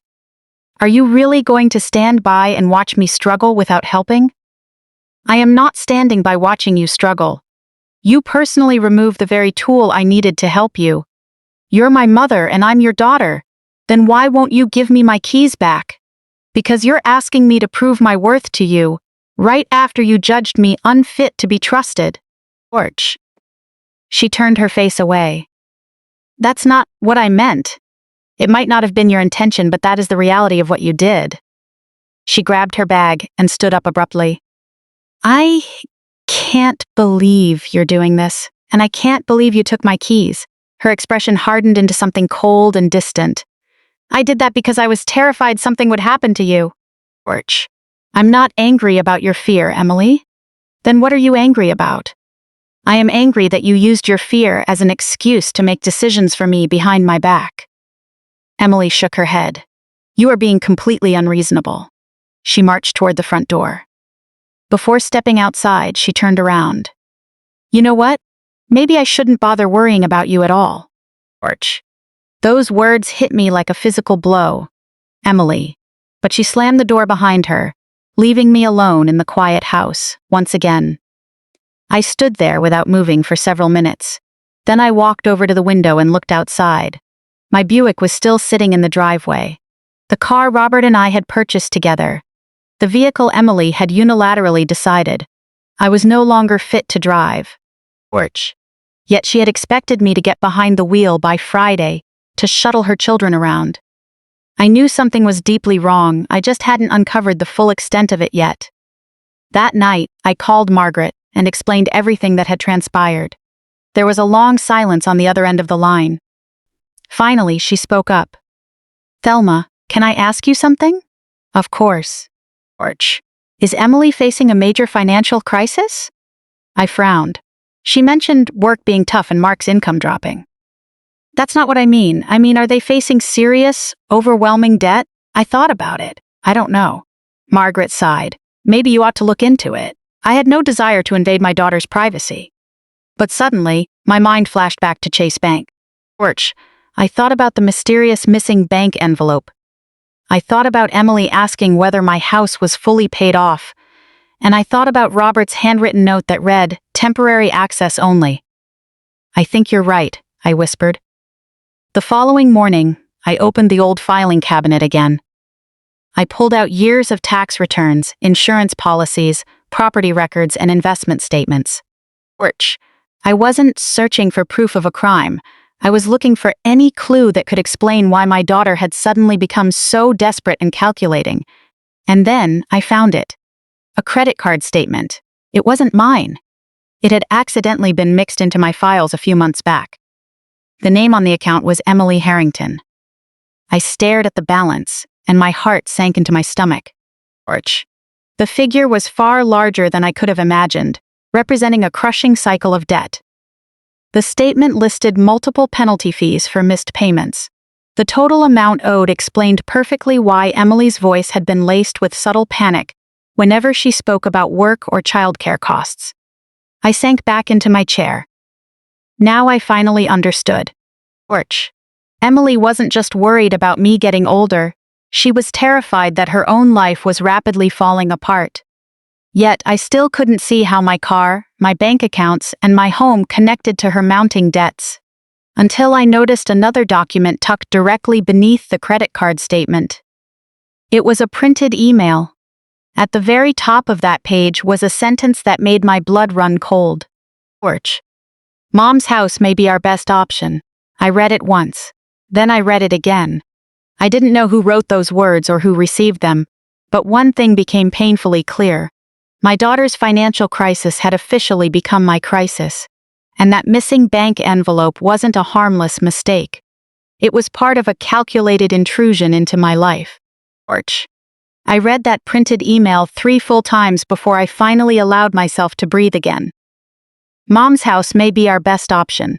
Are you really going to stand by and watch me struggle without helping? I am not standing by watching you struggle. You personally removed the very tool I needed to help you. You're my mother and I'm your daughter. Then why won't you give me my keys back? Because you're asking me to prove my worth to you, right after you judged me unfit to be trusted. Porch. She turned her face away. That's not what I meant. It might not have been your intention, but that is the reality of what you did. She grabbed her bag and stood up abruptly. I can't believe you're doing this, and I can't believe you took my keys. Her expression hardened into something cold and distant. I did that because I was terrified something would happen to you. Porch. I'm not angry about your fear, Emily. Then what are you angry about? I am angry that you used your fear as an excuse to make decisions for me behind my back. Emily shook her head. You are being completely unreasonable. She marched toward the front door. Before stepping outside, she turned around. You know what? Maybe I shouldn't bother worrying about you at all. Porch. Those words hit me like a physical blow. Emily. But she slammed the door behind her, leaving me alone in the quiet house, once again. I stood there without moving for several minutes. Then I walked over to the window and looked outside. My Buick was still sitting in the driveway. The car Robert and I had purchased together. The vehicle Emily had unilaterally decided. I was no longer fit to drive. Porch. Yet she had expected me to get behind the wheel by Friday, to shuttle her children around. I knew something was deeply wrong, I just hadn't uncovered the full extent of it yet. That night, I called Margaret and explained everything that had transpired. There was a long silence on the other end of the line. Finally, she spoke up. Thelma, can I ask you something? Of course. Porch. Is Emily facing a major financial crisis? I frowned. She mentioned work being tough and Mark's income dropping. That's not what I mean. I mean, are they facing serious, overwhelming debt? I thought about it. I don't know. Margaret sighed. Maybe you ought to look into it. I had no desire to invade my daughter's privacy. But suddenly, my mind flashed back to Chase Bank. Porch. I thought about the mysterious missing bank envelope. I thought about Emily asking whether my house was fully paid off. And I thought about Robert's handwritten note that read, temporary access only. I think you're right, I whispered. The following morning, I opened the old filing cabinet again. I pulled out years of tax returns, insurance policies, property records, and investment statements. Porch. I wasn't searching for proof of a crime. I was looking for any clue that could explain why my daughter had suddenly become so desperate and calculating. And then I found it. A credit card statement. It wasn't mine. It had accidentally been mixed into my files a few months back. The name on the account was Emily Harrington. I stared at the balance, and my heart sank into my stomach. Porch. The figure was far larger than I could have imagined, representing a crushing cycle of debt. The statement listed multiple penalty fees for missed payments. The total amount owed explained perfectly why Emily's voice had been laced with subtle panic whenever she spoke about work or childcare costs. I sank back into my chair. Now I finally understood. Porch. Emily wasn't just worried about me getting older, she was terrified that her own life was rapidly falling apart. Yet I still couldn't see how my car, my bank accounts, and my home connected to her mounting debts. Until I noticed another document tucked directly beneath the credit card statement. It was a printed email. At the very top of that page was a sentence that made my blood run cold. Porch. Mom's house may be our best option. I read it once. Then I read it again. I didn't know who wrote those words or who received them, but one thing became painfully clear. My daughter's financial crisis had officially become my crisis. And that missing bank envelope wasn't a harmless mistake. It was part of a calculated intrusion into my life. Porch. I read that printed email 3 full times before I finally allowed myself to breathe again. Mom's house may be our best option.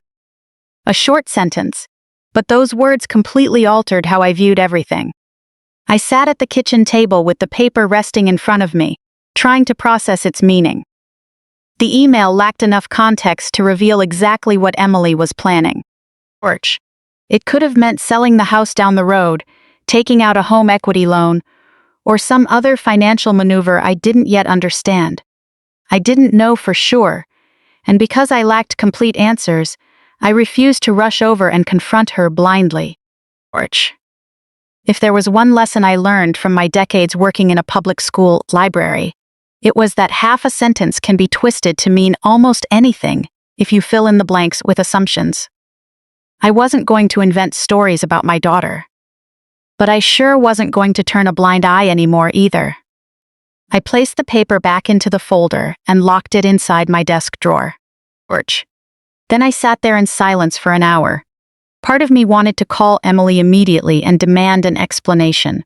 A short sentence, But those words completely altered how I viewed everything. I sat at the kitchen table with the paper resting in front of me, trying to process its meaning. The email lacked enough context to reveal exactly what Emily was planning. Porch. It could have meant selling the house down the road, taking out a home equity loan, or some other financial maneuver I didn't yet understand. I didn't know for sure, and because I lacked complete answers, I refused to rush over and confront her blindly. Porch. If there was one lesson I learned from my decades working in a public school library, it was that half a sentence can be twisted to mean almost anything if you fill in the blanks with assumptions. I wasn't going to invent stories about my daughter. But I sure wasn't going to turn a blind eye anymore either. I placed the paper back into the folder and locked it inside my desk drawer. Porch. Then I sat there in silence for an hour. Part of me wanted to call Emily immediately and demand an explanation.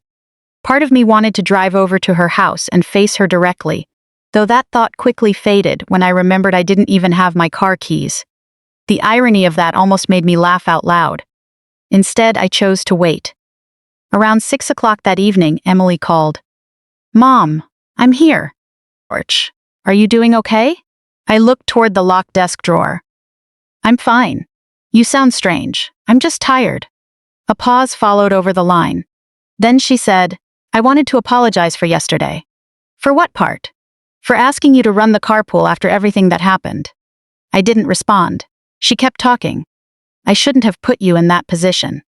Part of me wanted to drive over to her house and face her directly, though that thought quickly faded when I remembered I didn't even have my car keys. The irony of that almost made me laugh out loud. Instead, I chose to wait. Around 6 o'clock that evening, Emily called. "Mom, I'm here." Porch. "Are you doing okay?" I looked toward the locked desk drawer. "I'm fine. You sound strange. I'm just tired." A pause followed over the line. Then she said, "I wanted to apologize for yesterday." "For what part?" "For asking you to run the carpool after everything that happened." I didn't respond. She kept talking. "I shouldn't have put you in that position.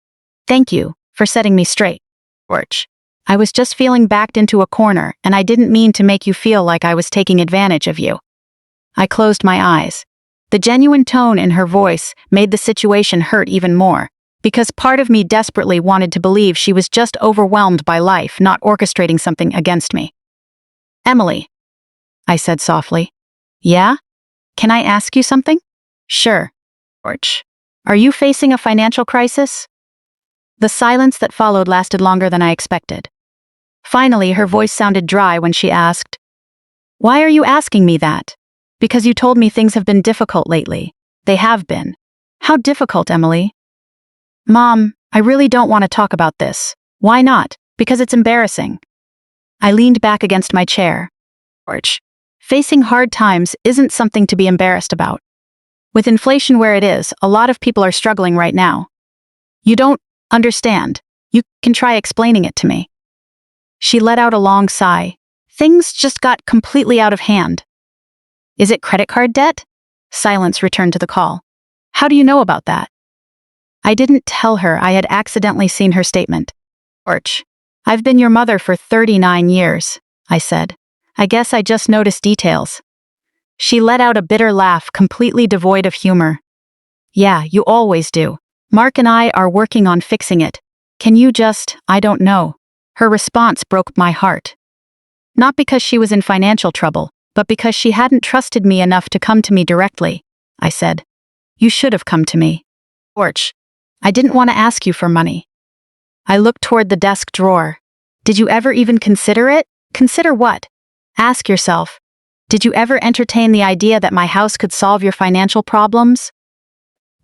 Thank you for setting me straight." Porch. "I was just feeling backed into a corner, and I didn't mean to make you feel like I was taking advantage of you." I closed my eyes. The genuine tone in her voice made the situation hurt even more, because part of me desperately wanted to believe she was just overwhelmed by life, not orchestrating something against me. "Emily," I said softly. "Yeah? Can I ask you something?" "Sure." Porch. "Are you facing a financial crisis?" The silence that followed lasted longer than I expected. Finally, her voice sounded dry when she asked, "Why are you asking me that?" "Because you told me things have been difficult lately." "They have been." "How difficult, Emily?" "Mom, I really don't want to talk about this." "Why not?" "Because it's embarrassing." I leaned back against my chair. Porch. Facing hard times isn't something to be embarrassed about. With inflation where it is, a lot of people are struggling right now. You don't understand. You can try explaining it to me. She let out a long sigh. Things just got completely out of hand. "Is it credit card debt?" Silence returned to the call. "How do you know about that?" I didn't tell her I had accidentally seen her statement. Porch. "I've been your mother for 39 years, I said. "I guess I just noticed details." She let out a bitter laugh, completely devoid of humor. "Yeah, you always do. Mark and I are working on fixing it. Can you just, I don't know." Her response broke my heart. Not because she was in financial trouble, but because she hadn't trusted me enough to come to me directly. I said, "You should have come to me." Porch. "I didn't want to ask you for money." I looked toward the desk drawer. "Did you ever even consider it?" "Consider what?" "Ask yourself, did you ever entertain the idea that my house could solve your financial problems?"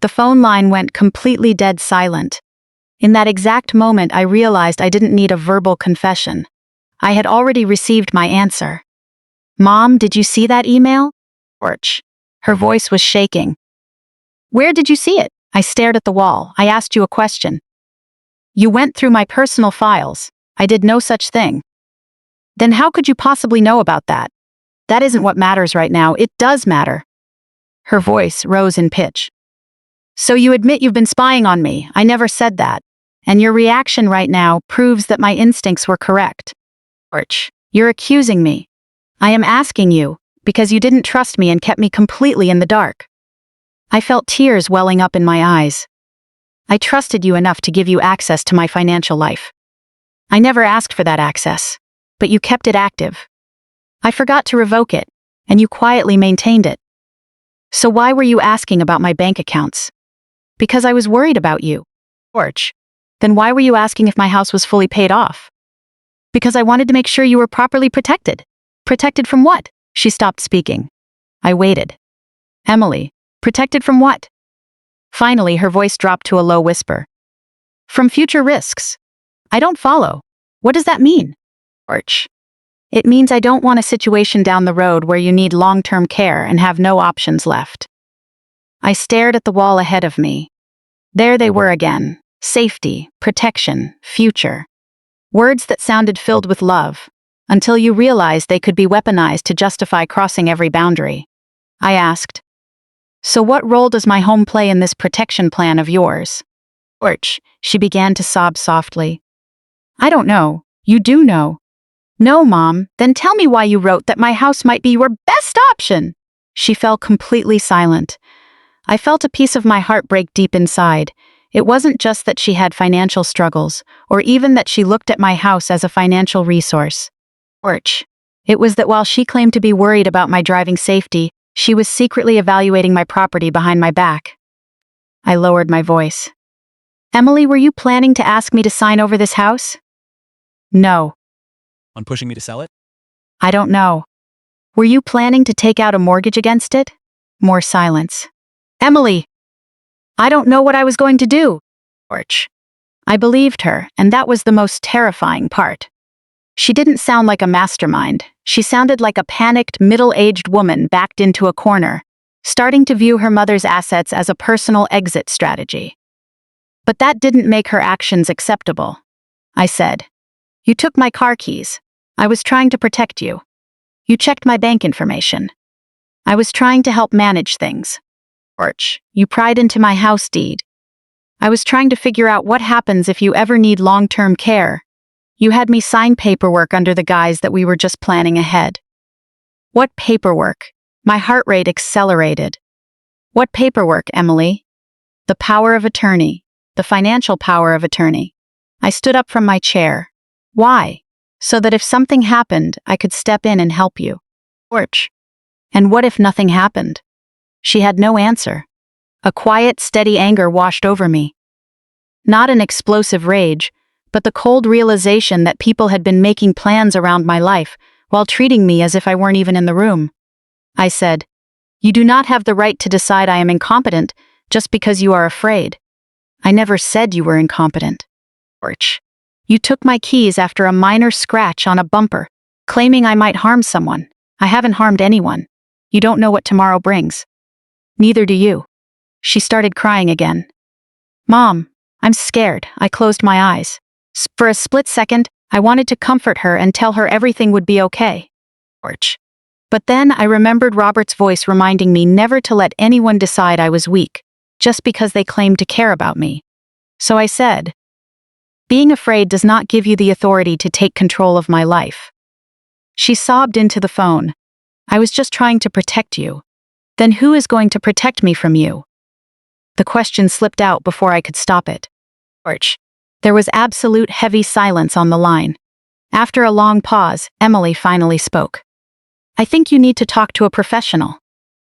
The phone line went completely dead silent. In that exact moment, I realized I didn't need a verbal confession. I had already received my answer. "Mom, did you see that email?" Porch. Her voice was shaking. "Where did you see it?" I stared at the wall. "I asked you a question." "You went through my personal files. I did no such thing." "Then how could you possibly know about that?" "That isn't what matters right now. It does matter." Her voice rose in pitch. "So you admit you've been spying on me. I never said that. And your reaction right now proves that my instincts were correct." Porch. "You're accusing me." "I am asking you, because you didn't trust me and kept me completely in the dark." I felt tears welling up in my eyes. "I trusted you enough to give you access to my financial life. I never asked for that access, but you kept it active. I forgot to revoke it, and you quietly maintained it. So why were you asking about my bank accounts?" "Because I was worried about you." Porch. "Then why were you asking if my house was fully paid off?" "Because I wanted to make sure you were properly protected." "Protected from what?" She stopped speaking. I waited. "Emily, protected from what?" Finally, her voice dropped to a low whisper. From future risks. I don't follow. What does that mean? Arch. It means I don't want a situation down the road where you need long-term care and have no options left. I stared at the wall ahead of me. There they were again. Safety, protection, future. Words that sounded filled with love, until you realized they could be weaponized to justify crossing every boundary. I asked, "So what role does my home play in this protection plan of yours?" Orch, she began to sob softly. "I don't know. You do know." "No, Mom, then tell me why you wrote that my house might be your best option." She fell completely silent. I felt a piece of my heart break deep inside. It wasn't just that she had financial struggles, or even that she looked at my house as a financial resource. Orch. It was that while she claimed to be worried about my driving safety, she was secretly evaluating my property behind my back. I lowered my voice. "Emily, were you planning to ask me to sign over this house?" "No." On pushing me to sell it? "I don't know." "Were you planning to take out a mortgage against it?" More silence. "Emily!" "I don't know what I was going to do." Orch. I believed her, and that was the most terrifying part. She didn't sound like a mastermind. She sounded like a panicked, middle-aged woman backed into a corner, starting to view her mother's assets as a personal exit strategy. But that didn't make her actions acceptable. I said, "You took my car keys. I was trying to protect you. You checked my bank information. I was trying to help manage things. Orch, you pried into my house deed. I was trying to figure out what happens if you ever need long-term care. You had me sign paperwork under the guise that we were just planning ahead." "What paperwork?" My heart rate accelerated. "What paperwork, Emily?" "The power of attorney. The financial power of attorney." I stood up from my chair. "Why?" "So that if something happened, I could step in and help you." Orch. "And what if nothing happened?" She had no answer. A quiet, steady anger washed over me. Not an explosive rage, but the cold realization that people had been making plans around my life while treating me as if I weren't even in the room. I said, "You do not have the right to decide I am incompetent just because you are afraid." "I never said you were incompetent." Orch. "You took my keys after a minor scratch on a bumper, claiming I might harm someone. I haven't harmed anyone. You don't know what tomorrow brings. Neither do you." She started crying again. "Mom, I'm scared." I closed my eyes. For a split second, I wanted to comfort her and tell her everything would be okay. Orch. But then I remembered Robert's voice reminding me never to let anyone decide I was weak, just because they claimed to care about me. So I said, "Being afraid does not give you the authority to take control of my life." She sobbed into the phone. "I was just trying to protect you. Then who is going to protect me from you?" The question slipped out before I could stop it. Orch. There was absolute heavy silence on the line. After a long pause, Emily finally spoke. "I think you need to talk to a professional."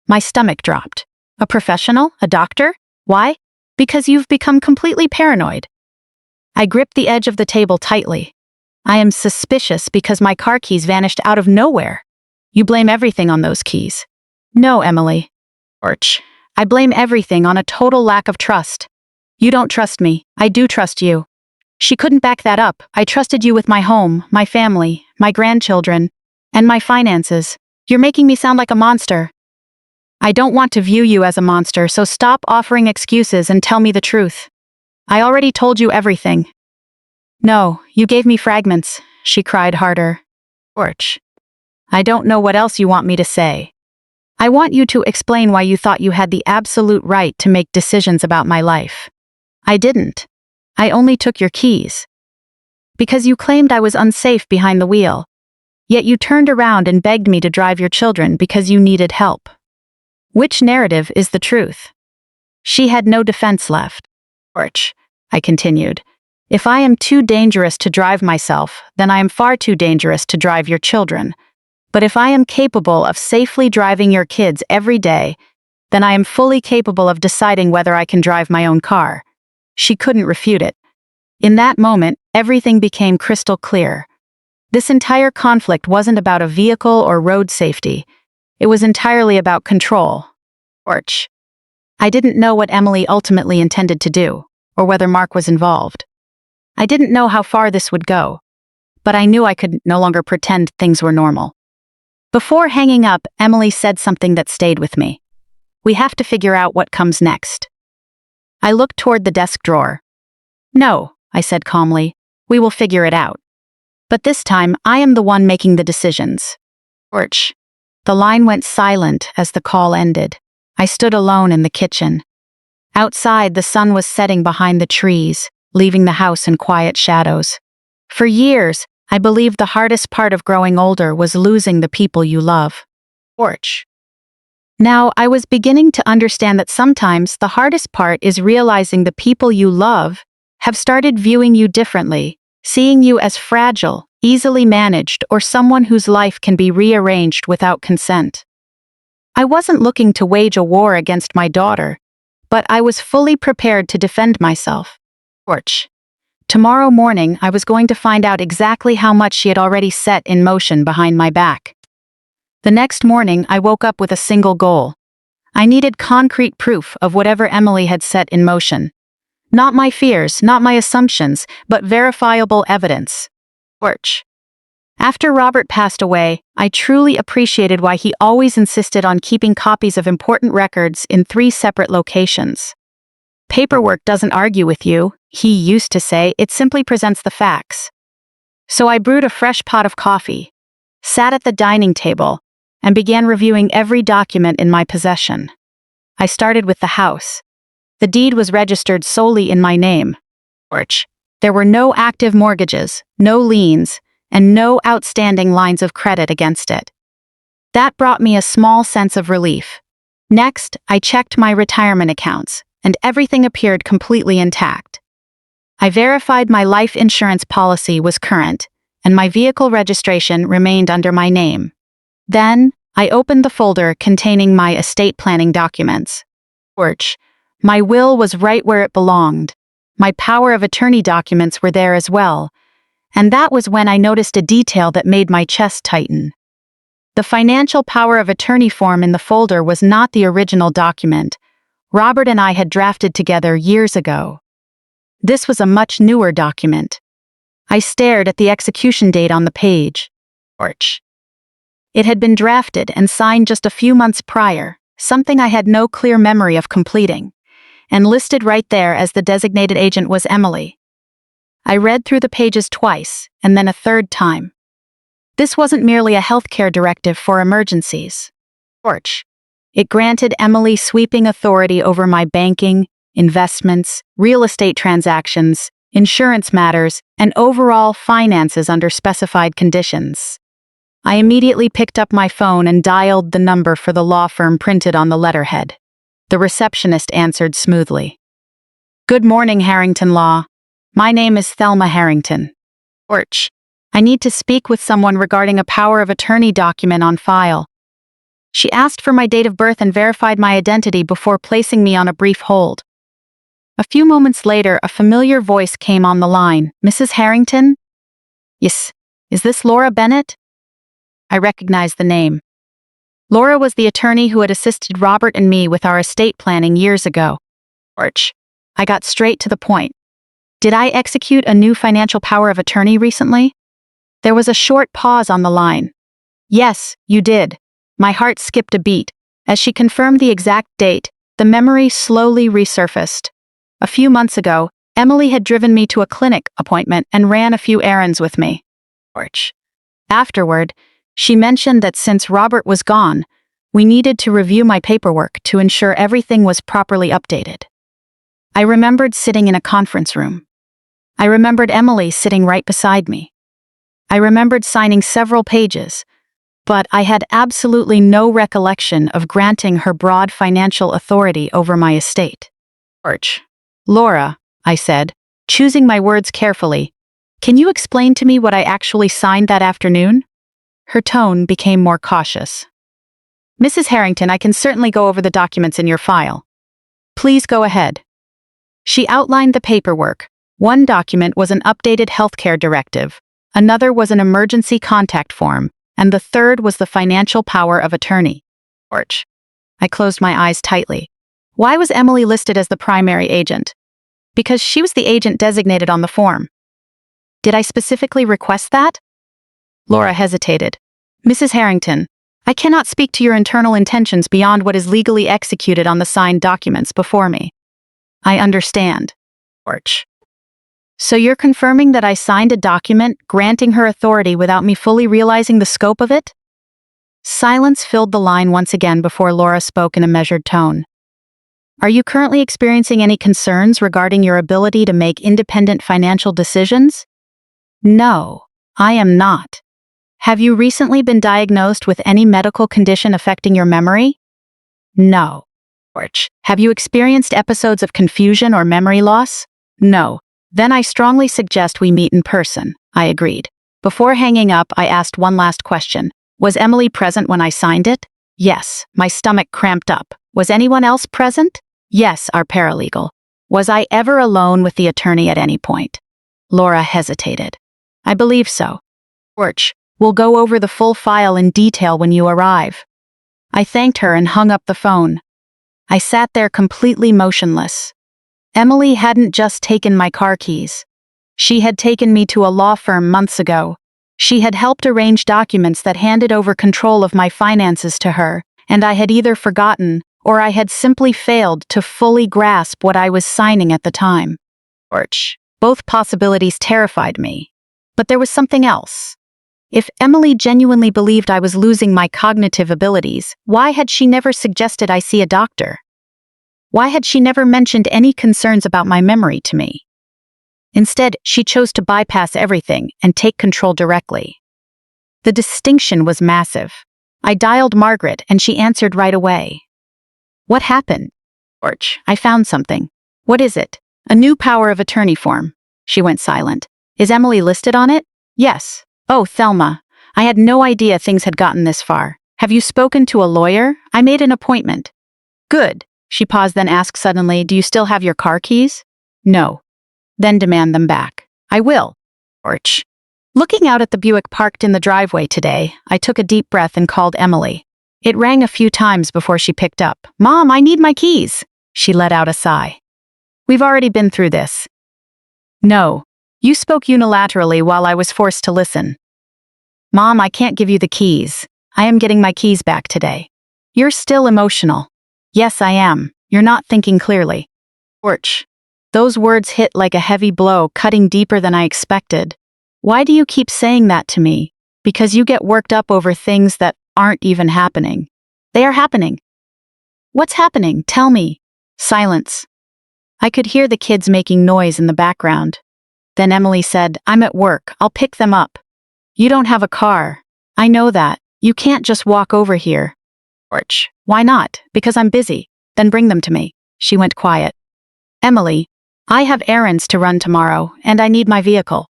My stomach dropped. "A professional? A doctor? Why?" "Because you've become completely paranoid." I gripped the edge of the table tightly. "I am suspicious because my car keys vanished out of nowhere." "You blame everything on those keys." "No, Emily." Orch. "I blame everything on a total lack of trust." "You don't trust me. I do trust you." She couldn't back that up. "I trusted you with my home, my family, my grandchildren, and my finances. You're making me sound like a monster." "I don't want to view you as a monster, so stop offering excuses and tell me the truth." "I already told you everything." "No, you gave me fragments." She cried harder. "Orch, I don't know what else you want me to say. I want you to explain why you thought you had the absolute right to make decisions about my life." "I didn't. I only took your keys." "Because you claimed I was unsafe behind the wheel. Yet you turned around and begged me to drive your children because you needed help. Which narrative is the truth?" She had no defense left. "Orch," I continued, "if I am too dangerous to drive myself, then I am far too dangerous to drive your children. But if I am capable of safely driving your kids every day, then I am fully capable of deciding whether I can drive my own car." She couldn't refute it. In that moment, everything became crystal clear. This entire conflict wasn't about a vehicle or road safety. It was entirely about control. Orch. I didn't know what Emily ultimately intended to do. or whether Mark was involved. I didn't know how far this would go, but I knew I could no longer pretend things were normal. Before hanging up, Emily said something that stayed with me. "We have to figure out what comes next." I looked toward the desk drawer. "No," I said calmly, "we will figure it out. But this time, I am the one making the decisions." Torch. The line went silent as the call ended. I stood alone in the kitchen. Outside, the sun was setting behind the trees, leaving the house in quiet shadows. For years, I believed the hardest part of growing older was losing the people you love. Torch. Now, I was beginning to understand that sometimes the hardest part is realizing the people you love have started viewing you differently, seeing you as fragile, easily managed, or someone whose life can be rearranged without consent. I wasn't looking to wage a war against my daughter, but I was fully prepared to defend myself. Torch. Tomorrow morning, I was going to find out exactly how much she had already set in motion behind my back. The next morning, I woke up with a single goal. I needed concrete proof of whatever Emily had set in motion. Not my fears, not my assumptions, but verifiable evidence. Torch. After Robert passed away, I truly appreciated why he always insisted on keeping copies of important records in 3 separate locations. "Paperwork doesn't argue with you," he used to say, "it simply presents the facts." So I brewed a fresh pot of coffee, sat at the dining table, and began reviewing every document in my possession. I started with the house. The deed was registered solely in my name. Torch. There were no active mortgages, no liens, and no outstanding lines of credit against it. That brought me a small sense of relief. Next, I checked my retirement accounts, and everything appeared completely intact. I verified my life insurance policy was current, and my vehicle registration remained under my name. Then, I opened the folder containing my estate planning documents. Torch. My will was right where it belonged. My power of attorney documents were there as well, and that was when I noticed a detail that made my chest tighten. The financial power of attorney form in the folder was not the original document Robert and I had drafted together years ago. This was a much newer document. I stared at the execution date on the page. Torch. It had been drafted and signed just a few months prior, something I had no clear memory of completing, and listed right there as the designated agent was Emily. I read through the pages twice, and then a third time. This wasn't merely a healthcare directive for emergencies. Torch. It granted Emily sweeping authority over my banking, investments, real estate transactions, insurance matters, and overall finances under specified conditions. I immediately picked up my phone and dialed the number for the law firm printed on the letterhead. The receptionist answered smoothly. "Good morning, Harrington Law. My name is Thelma Harrington." Torch. "I need to speak with someone regarding a power of attorney document on file." She asked for my date of birth and verified my identity before placing me on a brief hold. A few moments later, a familiar voice came on the line. "Mrs. Harrington?" "Yes. Is this Laura Bennett?" I recognized the name. Laura was the attorney who had assisted Robert and me with our estate planning years ago. Torch. I got straight to the point. "Did I execute a new financial power of attorney recently?" There was a short pause on the line. "Yes, you did." My heart skipped a beat. As she confirmed the exact date, the memory slowly resurfaced. A few months ago, Emily had driven me to a clinic appointment and ran a few errands with me. Torch. Afterward, she mentioned that since Robert was gone, we needed to review my paperwork to ensure everything was properly updated. I remembered sitting in a conference room. I remembered Emily sitting right beside me. I remembered signing several pages, but I had absolutely no recollection of granting her broad financial authority over my estate. Torch. "Laura," I said, choosing my words carefully, "can you explain to me what I actually signed that afternoon?" Her tone became more cautious. "Mrs. Harrington, I can certainly go over the documents in your file. Please go ahead." She outlined the paperwork. One document was an updated healthcare directive, another was an emergency contact form, and the third was the financial power of attorney. Torch. I closed my eyes tightly. Why was Emily listed as the primary agent? Because she was the agent designated on the form. Did I specifically request that? Laura hesitated. Mrs. Harrington, I cannot speak to your internal intentions beyond what is legally executed on the signed documents before me. I understand. George. So you're confirming that I signed a document granting her authority without me fully realizing the scope of it? Silence filled the line once again before Laura spoke in a measured tone. Are you currently experiencing any concerns regarding your ability to make independent financial decisions? No, I am not. Have you recently been diagnosed with any medical condition affecting your memory? No. George, have you experienced episodes of confusion or memory loss? No. Then I strongly suggest we meet in person. I agreed. Before hanging up, I asked one last question. Was Emily present when I signed it? Yes. My stomach cramped up. Was anyone else present? Yes, our paralegal. Was I ever alone with the attorney at any point? Laura hesitated. I believe so. George, we'll go over the full file in detail when you arrive. I thanked her and hung up the phone. I sat there completely motionless. Emily hadn't just taken my car keys. She had taken me to a law firm months ago. She had helped arrange documents that handed over control of my finances to her, and I had either forgotten or I had simply failed to fully grasp what I was signing at the time. George. Both possibilities terrified me. But there was something else. If Emily genuinely believed I was losing my cognitive abilities, why had she never suggested I see a doctor? Why had she never mentioned any concerns about my memory to me? Instead, she chose to bypass everything and take control directly. The distinction was massive. I dialed Margaret and she answered right away. What happened? George, I found something. What is it? A new power of attorney form. She went silent. Is Emily listed on it? Yes. Oh, Thelma. I had no idea things had gotten this far. Have you spoken to a lawyer? I made an appointment. Good. She paused, then asked suddenly, do you still have your car keys? No. Then demand them back. I will. George. Looking out at the Buick parked in the driveway today, I took a deep breath and called Emily. It rang a few times before she picked up. Mom, I need my keys. She let out a sigh. We've already been through this. No. You spoke unilaterally while I was forced to listen. Mom, I can't give you the keys. I am getting my keys back today. You're still emotional. Yes, I am. You're not thinking clearly. George. Those words hit like a heavy blow, cutting deeper than I expected. Why do you keep saying that to me? Because you get worked up over things that aren't even happening. They are happening. What's happening? Tell me. Silence. I could hear the kids making noise in the background. Then Emily said, I'm at work. I'll pick them up. You don't have a car. I know that. You can't just walk over here. George. Why not? Because I'm busy. Then bring them to me. She went quiet. Emily, I have errands to run tomorrow, and I need my vehicle.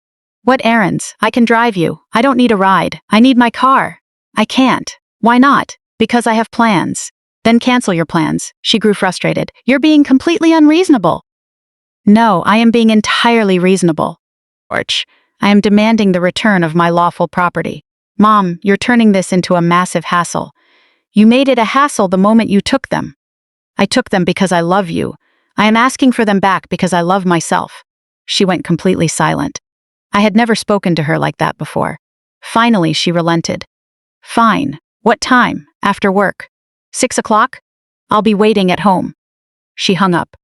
What errands? I can drive you. I don't need a ride. I need my car. I can't. Why not? Because I have plans. Then cancel your plans. She grew frustrated. You're being completely unreasonable. No, I am being entirely reasonable. George, I am demanding the return of my lawful property. Mom, you're turning this into a massive hassle. You made it a hassle the moment you took them. I took them because I love you. I am asking for them back because I love myself. She went completely silent. I had never spoken to her like that before. Finally, she relented. Fine. What time? After work? 6 o'clock? I'll be waiting at home. She hung up.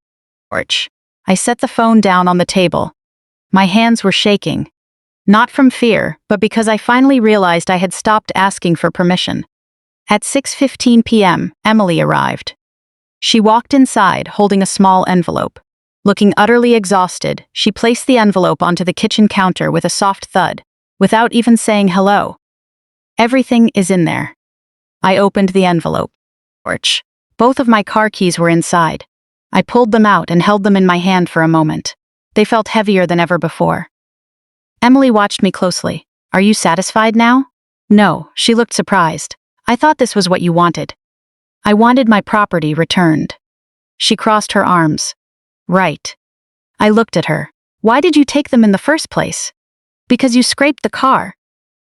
George. I set the phone down on the table. My hands were shaking. Not from fear, but because I finally realized I had stopped asking for permission. At 6:15 p.m., Emily arrived. She walked inside, holding a small envelope. Looking utterly exhausted, she placed the envelope onto the kitchen counter with a soft thud, without even saying hello. Everything is in there. I opened the envelope. George. Both of my car keys were inside. I pulled them out and held them in my hand for a moment. They felt heavier than ever before. Emily watched me closely. Are you satisfied now? No, she looked surprised. I thought this was what you wanted. I wanted my property returned. She crossed her arms. Right. I looked at her. Why did you take them in the first place? Because you scraped the car.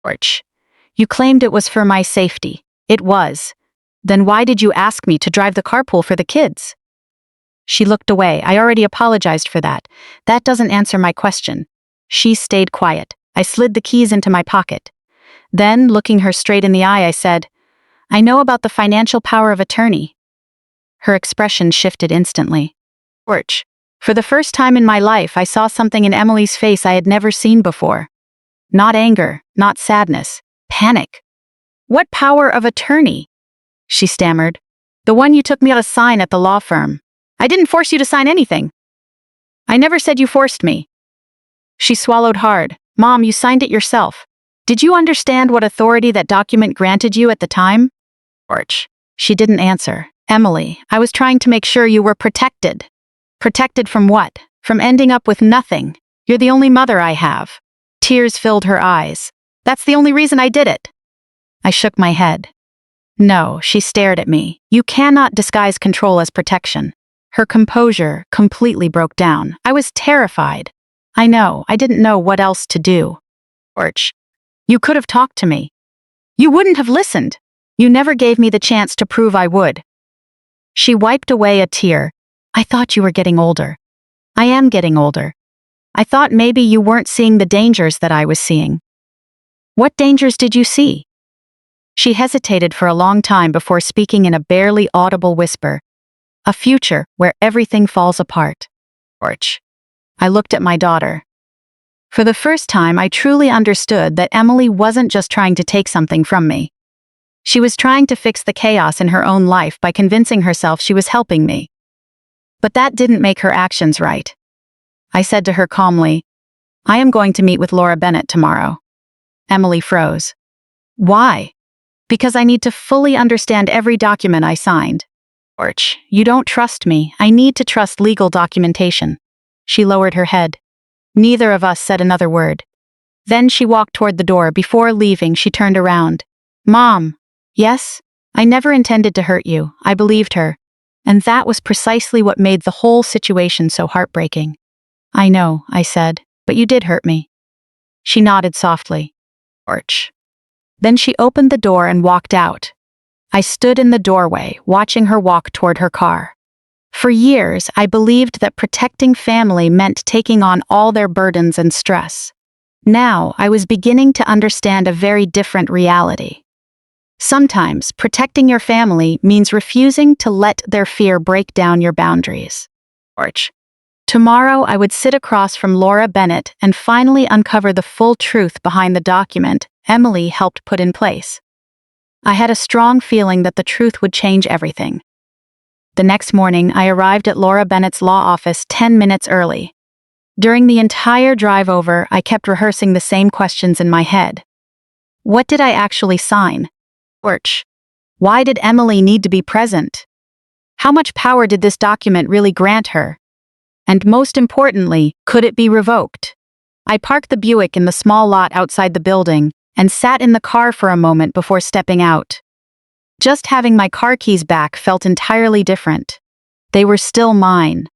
George. You claimed it was for my safety. It was. Then why did you ask me to drive the carpool for the kids? She looked away. I already apologized for that. That doesn't answer my question. She stayed quiet. I slid the keys into my pocket. Then, looking her straight in the eye, I said, I know about the financial power of attorney. Her expression shifted instantly. Torch. For the first time in my life, I saw something in Emily's face I had never seen before. Not anger, not sadness, panic. What power of attorney? She stammered. The one you took me to sign at the law firm. I didn't force you to sign anything. I never said you forced me. She swallowed hard. Mom, you signed it yourself. Did you understand what authority that document granted you at the time? Torch. She didn't answer. Emily, I was trying to make sure you were protected. Protected from what? From ending up with nothing. You're the only mother I have. Tears filled her eyes. That's the only reason I did it. I shook my head. No, she stared at me. You cannot disguise control as protection. Her composure completely broke down. I was terrified. I didn't know what else to do. Torch. You could have talked to me. You wouldn't have listened. You never gave me the chance to prove I would. She wiped away a tear. I thought you were getting older. I am getting older. I thought maybe you weren't seeing the dangers that I was seeing. What dangers did you see? She hesitated for a long time before speaking in a barely audible whisper. A future where everything falls apart. Torch. I looked at my daughter. For the first time, I truly understood that Emily wasn't just trying to take something from me. She was trying to fix the chaos in her own life by convincing herself she was helping me. But that didn't make her actions right. I said to her calmly, I am going to meet with Laura Bennett tomorrow. Emily froze. Why? Because I need to fully understand every document I signed. Torch, you don't trust me. I need to trust legal documentation. She lowered her head. Neither of us said another word. Then she walked toward the door. Before leaving, she turned around. Mom. Yes? I never intended to hurt you. I believed her. And that was precisely what made the whole situation so heartbreaking. I know, I said, but you did hurt me. She nodded softly. Torch. Then she opened the door and walked out. I stood in the doorway, watching her walk toward her car. For years, I believed that protecting family meant taking on all their burdens and stress. Now, I was beginning to understand a very different reality. Sometimes, protecting your family means refusing to let their fear break down your boundaries. Torch. Tomorrow, I would sit across from Laura Bennett and finally uncover the full truth behind the document Emily helped put in place. I had a strong feeling that the truth would change everything. The next morning, I arrived at Laura Bennett's law office 10 minutes early. During the entire drive over, I kept rehearsing the same questions in my head. What did I actually sign? Torch. Why did Emily need to be present? How much power did this document really grant her? And most importantly, could it be revoked? I parked the Buick in the small lot outside the building and sat in the car for a moment before stepping out. Just having my car keys back felt entirely different. They were still mine.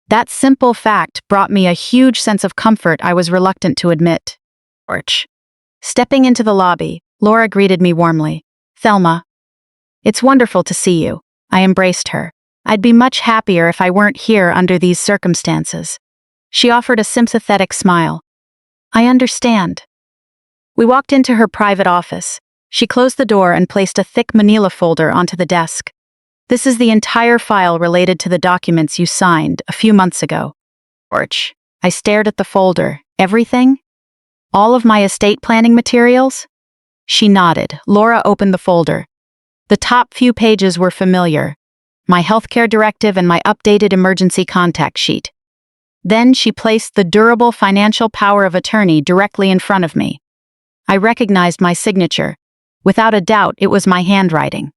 That simple fact brought me a huge sense of comfort I was reluctant to admit. Torch. Stepping into the lobby, Laura greeted me warmly. Thelma. It's wonderful to see you. I embraced her. I'd be much happier if I weren't here under these circumstances. She offered a sympathetic smile. I understand. We walked into her private office. She closed the door and placed a thick manila folder onto the desk. This is the entire file related to the documents you signed a few months ago. Torch. I stared at the folder. Everything? All of my estate planning materials? She nodded. Laura opened the folder. The top few pages were familiar. My healthcare directive and my updated emergency contact sheet. Then she placed the durable financial power of attorney directly in front of me. I recognized my signature. Without a doubt, it was my handwriting.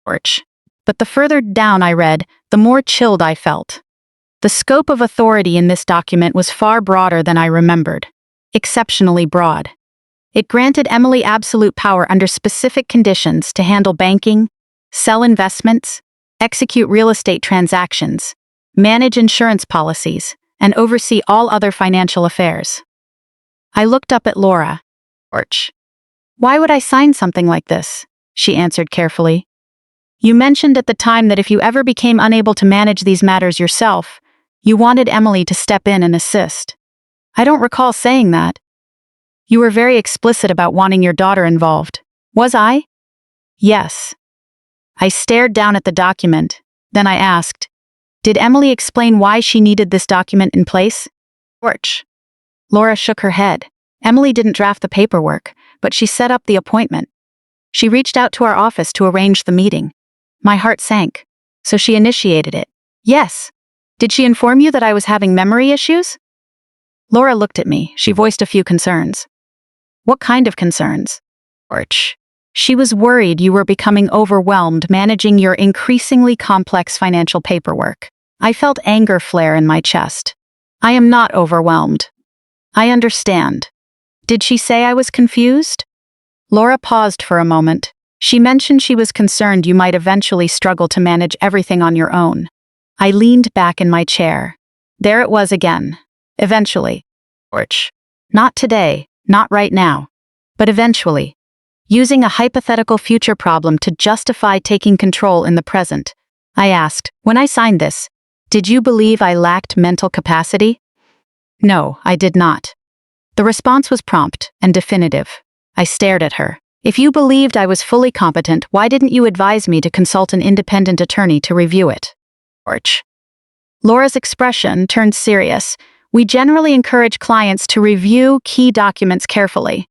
Torch. But the further down I read, the more chilled I felt. The scope of authority in this document was far broader than I remembered. Exceptionally broad. It granted Emily absolute power under specific conditions to handle banking, sell investments, execute real estate transactions, manage insurance policies, and oversee all other financial affairs. I looked up at Laura. Torch. Why would I sign something like this? She answered carefully. You mentioned at the time that if you ever became unable to manage these matters yourself, you wanted Emily to step in and assist. I don't recall saying that. You were very explicit about wanting your daughter involved. Was I? Yes. I stared down at the document. Then I asked, did Emily explain why she needed this document in place? Orch. Laura shook her head. Emily didn't draft the paperwork, but she set up the appointment. She reached out to our office to arrange the meeting. My heart sank. So she initiated it. Yes. Did she inform you that I was having memory issues? Laura looked at me. She voiced a few concerns. What kind of concerns? Orch. She was worried you were becoming overwhelmed managing your increasingly complex financial paperwork. I felt anger flare in my chest. I am not overwhelmed. I understand. Did she say I was confused? Laura paused for a moment. She mentioned she was concerned you might eventually struggle to manage everything on your own. I leaned back in my chair. There it was again. Eventually. Orch. Not today, not right now. But eventually. Using a hypothetical future problem to justify taking control in the present. I asked, when I signed this, did you believe I lacked mental capacity? No, I did not. The response was prompt and definitive. I stared at her. If you believed I was fully competent, why didn't you advise me to consult an independent attorney to review it? Orch. Laura's expression turned serious. We generally encourage clients to review key documents carefully.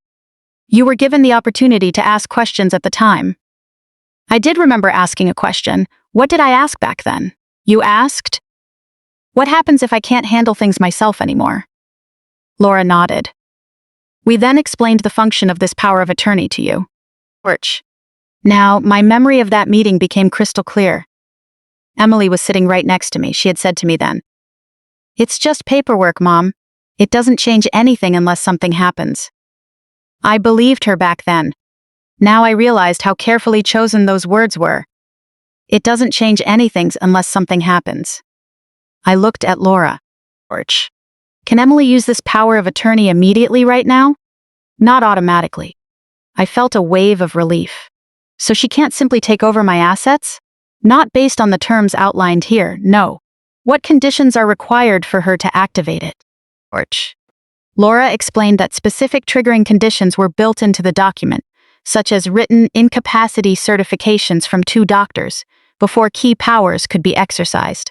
You were given the opportunity to ask questions at the time. I did remember asking a question. What did I ask back then? You asked, what happens if I can't handle things myself anymore? Laura nodded. We then explained the function of this power of attorney to you. Orch. Now, my memory of that meeting became crystal clear. Emily was sitting right next to me. She had said to me then, it's just paperwork, Mom. It doesn't change anything unless something happens. I believed her back then. Now I realized how carefully chosen those words were. It doesn't change anything unless something happens. I looked at Laura. Orch. Can Emily use this power of attorney immediately right now? Not automatically. I felt a wave of relief. So she can't simply take over my assets? Not based on the terms outlined here, no. What conditions are required for her to activate it? Orch. Laura explained that specific triggering conditions were built into the document, such as written incapacity certifications from 2 doctors, before key powers could be exercised.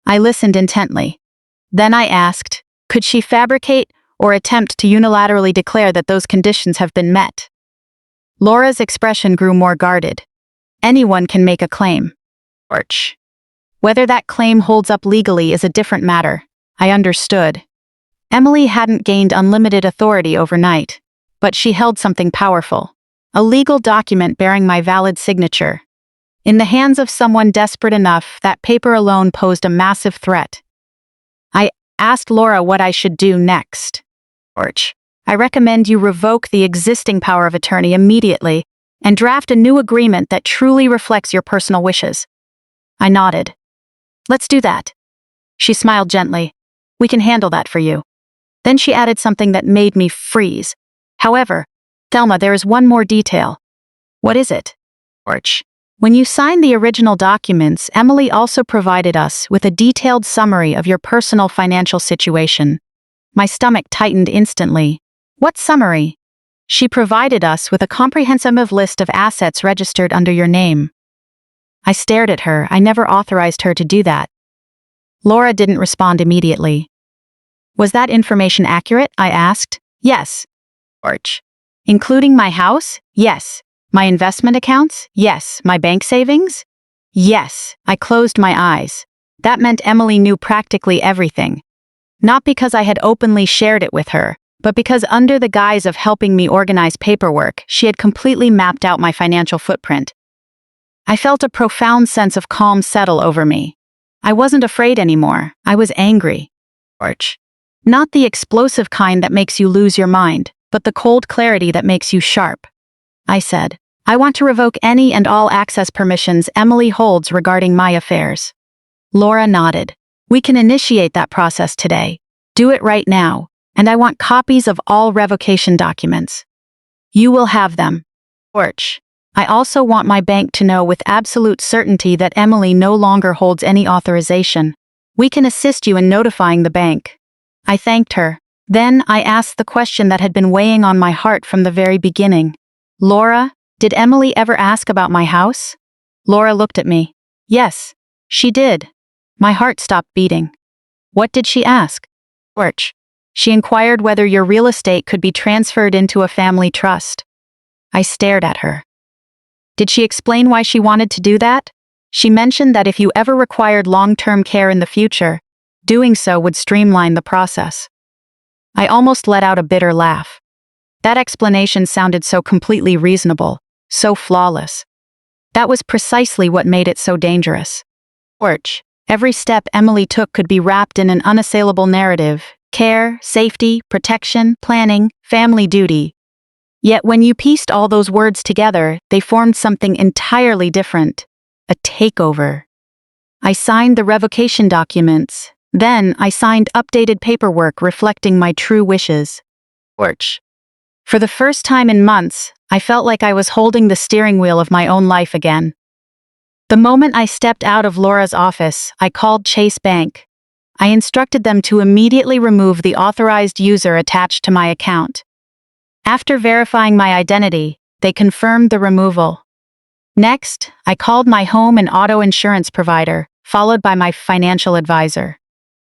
I listened intently. Then I asked, could she fabricate or attempt to unilaterally declare that those conditions have been met? Laura's expression grew more guarded. Anyone can make a claim. Orch. Whether that claim holds up legally is a different matter. I understood. Emily hadn't gained unlimited authority overnight, but she held something powerful. A legal document bearing my valid signature. In the hands of someone desperate enough, that paper alone posed a massive threat. I asked Laura what I should do next. Orch. I recommend you revoke the existing power of attorney immediately and draft a new agreement that truly reflects your personal wishes. I nodded. Let's do that. She smiled gently. We can handle that for you. Then she added something that made me freeze. However, Thelma, there is one more detail. What is it? Orch. When you signed the original documents, Emily also provided us with a detailed summary of your personal financial situation. My stomach tightened instantly. What summary? She provided us with a comprehensive list of assets registered under your name. I stared at her. I never authorized her to do that. Laura didn't respond immediately. Was that information accurate? I asked. Yes. Orch. Including my house? Yes. My investment accounts? Yes. My bank savings? Yes. I closed my eyes. That meant Emily knew practically everything. Not because I had openly shared it with her, but because under the guise of helping me organize paperwork, she had completely mapped out my financial footprint. I felt a profound sense of calm settle over me. I wasn't afraid anymore. I was angry. Orch. Not the explosive kind that makes you lose your mind, but the cold clarity that makes you sharp. I said, I want to revoke any and all access permissions Emily holds regarding my affairs. Laura nodded. We can initiate that process today. Do it right now, and I want copies of all revocation documents. You will have them. Orch. I also want my bank to know with absolute certainty that Emily no longer holds any authorization. We can assist you in notifying the bank." I thanked her. Then I asked the question that had been weighing on my heart from the very beginning. "Laura, did Emily ever ask about my house?" Laura looked at me. "Yes, she did." My heart stopped beating. "What did she ask?" "George. She inquired whether your real estate could be transferred into a family trust." I stared at her. "Did she explain why she wanted to do that?" "She mentioned that if you ever required long-term care in the future, doing so would streamline the process." I almost let out a bitter laugh. That explanation sounded so completely reasonable, so flawless. That was precisely what made it so dangerous. George, every step Emily took could be wrapped in an unassailable narrative: care, safety, protection, planning, family duty. Yet when you pieced all those words together, they formed something entirely different: a takeover. I signed the revocation documents. Then I signed updated paperwork reflecting my true wishes. George. For the first time in months, I felt like I was holding the steering wheel of my own life again. The moment I stepped out of Laura's office, I called Chase Bank. I instructed them to immediately remove the authorized user attached to my account. After verifying my identity, they confirmed the removal. Next, I called my home and auto insurance provider, followed by my financial advisor.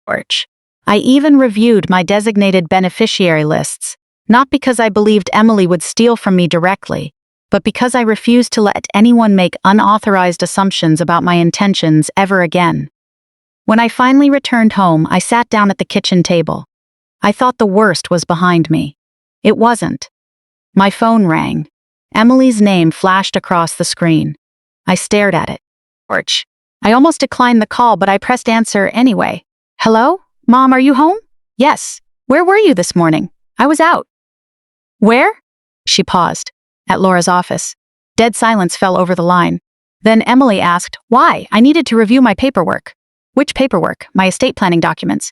George. I even reviewed my designated beneficiary lists, not because I believed Emily would steal from me directly, but because I refused to let anyone make unauthorized assumptions about my intentions ever again. When I finally returned home, I sat down at the kitchen table. I thought the worst was behind me. It wasn't. My phone rang. Emily's name flashed across the screen. I stared at it. George. I almost declined the call, but I pressed answer anyway. "Hello? Mom, are you home?" "Yes. Where were you this morning?" "I was out." "Where?" She paused. "At Laura's office." Dead silence fell over the line. Then Emily asked, "Why?" "I needed to review my paperwork." "Which paperwork?" "My estate planning documents."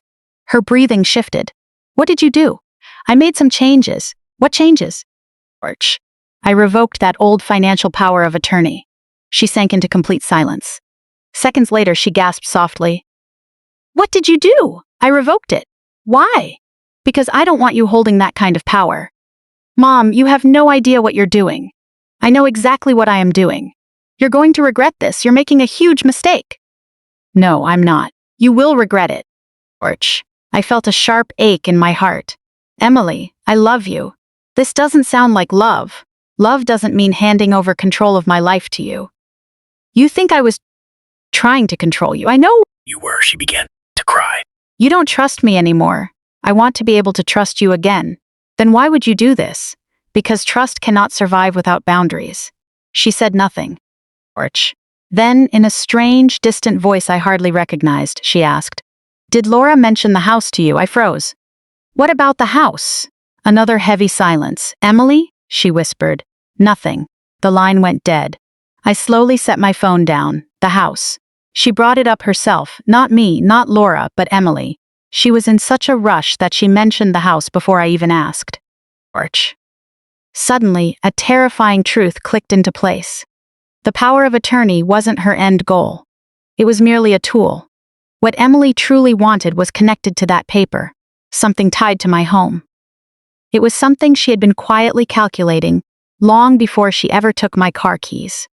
Her breathing shifted. "What did you do?" "I made some changes." "What changes?" George. "I revoked that old financial power of attorney." She sank into complete silence. Seconds later, she gasped softly. "What did you do?" "I revoked it." "Why?" "Because I don't want you holding that kind of power." "Mom, you have no idea what you're doing." "I know exactly what I am doing." "You're going to regret this. You're making a huge mistake." "No, I'm not. You will regret it." George. I felt a sharp ache in my heart. "Emily, I love you. This doesn't sound like love. Love doesn't mean handing over control of my life to you." "You think I was trying to control you. I know You were, she began to cry. you don't trust me anymore. I want to be able to trust you again." "Then why would you do this?" "Because trust cannot survive without boundaries." She said nothing. George. Then, in a strange, distant voice I hardly recognized, she asked, "Did Laura mention the house to you?" I froze. "What about the house?" Another heavy silence. "Emily?" she whispered. Nothing. The line went dead. I slowly set my phone down. The house. She brought it up herself, not me, not Laura, but Emily. She was in such a rush that she mentioned the house before I even asked. George. Suddenly, a terrifying truth clicked into place. The power of attorney wasn't her end goal. It was merely a tool. What Emily truly wanted was connected to that paper, something tied to my home. It was something she had been quietly calculating long before she ever took my car keys.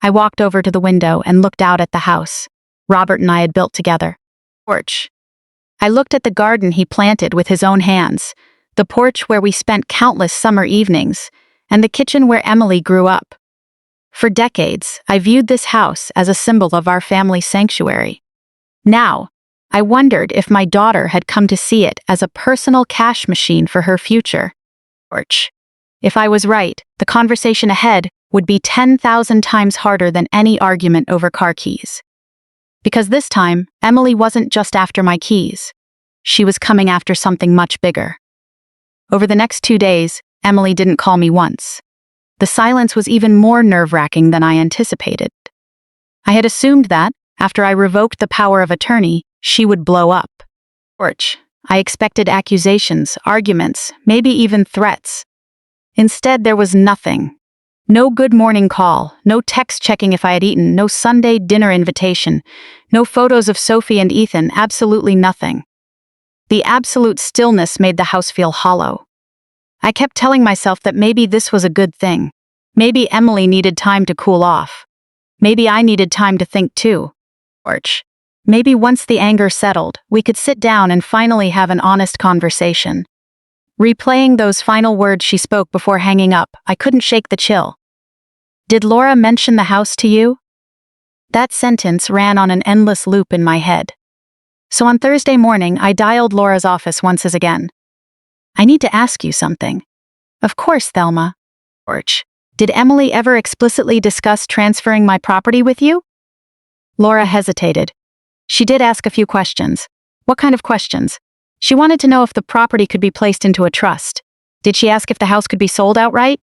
I walked over to the window and looked out at the house Robert and I had built together. Porch. I looked at the garden he planted with his own hands, the porch where we spent countless summer evenings, and the kitchen where Emily grew up. For decades, I viewed this house as a symbol of our family sanctuary. Now, I wondered if my daughter had come to see it as a personal cash machine for her future. Porch. If I was right, the conversation ahead would be 10,000 times harder than any argument over car keys. Because this time, Emily wasn't just after my keys. She was coming after something much bigger. Over the next 2 days, Emily didn't call me once. The silence was even more nerve-wracking than I anticipated. I had assumed that, after I revoked the power of attorney, she would blow up. Porch. I expected accusations, arguments, maybe even threats. Instead, there was nothing. No good morning call, no text checking if I had eaten, no Sunday dinner invitation, no photos of Sophie and Ethan, absolutely nothing. The absolute stillness made the house feel hollow. I kept telling myself that maybe this was a good thing. Maybe Emily needed time to cool off. Maybe I needed time to think too. Maybe once the anger settled, we could sit down and finally have an honest conversation. Replaying those final words she spoke before hanging up, I couldn't shake the chill. Did Laura mention the house to you? That sentence ran on an endless loop in my head. So on Thursday morning, I dialed Laura's office once again. I need to ask you something. Of course, Thelma. Did Emily ever explicitly discuss transferring my property with you? Laura hesitated. She did ask a few questions. What kind of questions? She wanted to know if the property could be placed into a trust. Did she ask if the house could be sold outright?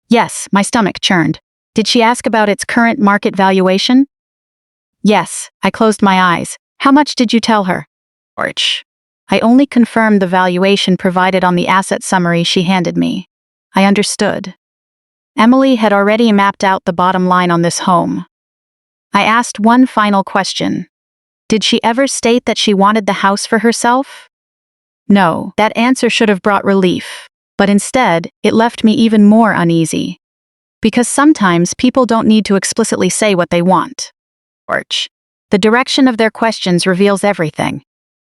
Yes, my stomach churned. Did she ask about its current market valuation? Yes, I closed my eyes. How much did you tell her? I only confirmed the valuation provided on the asset summary she handed me. I understood. Emily had already mapped out the bottom line on this home. I asked one final question. Did she ever state that she wanted the house for herself? No, that answer should have brought relief, but instead, it left me even more uneasy. Because sometimes people don't need to explicitly say what they want. The direction of their questions reveals everything.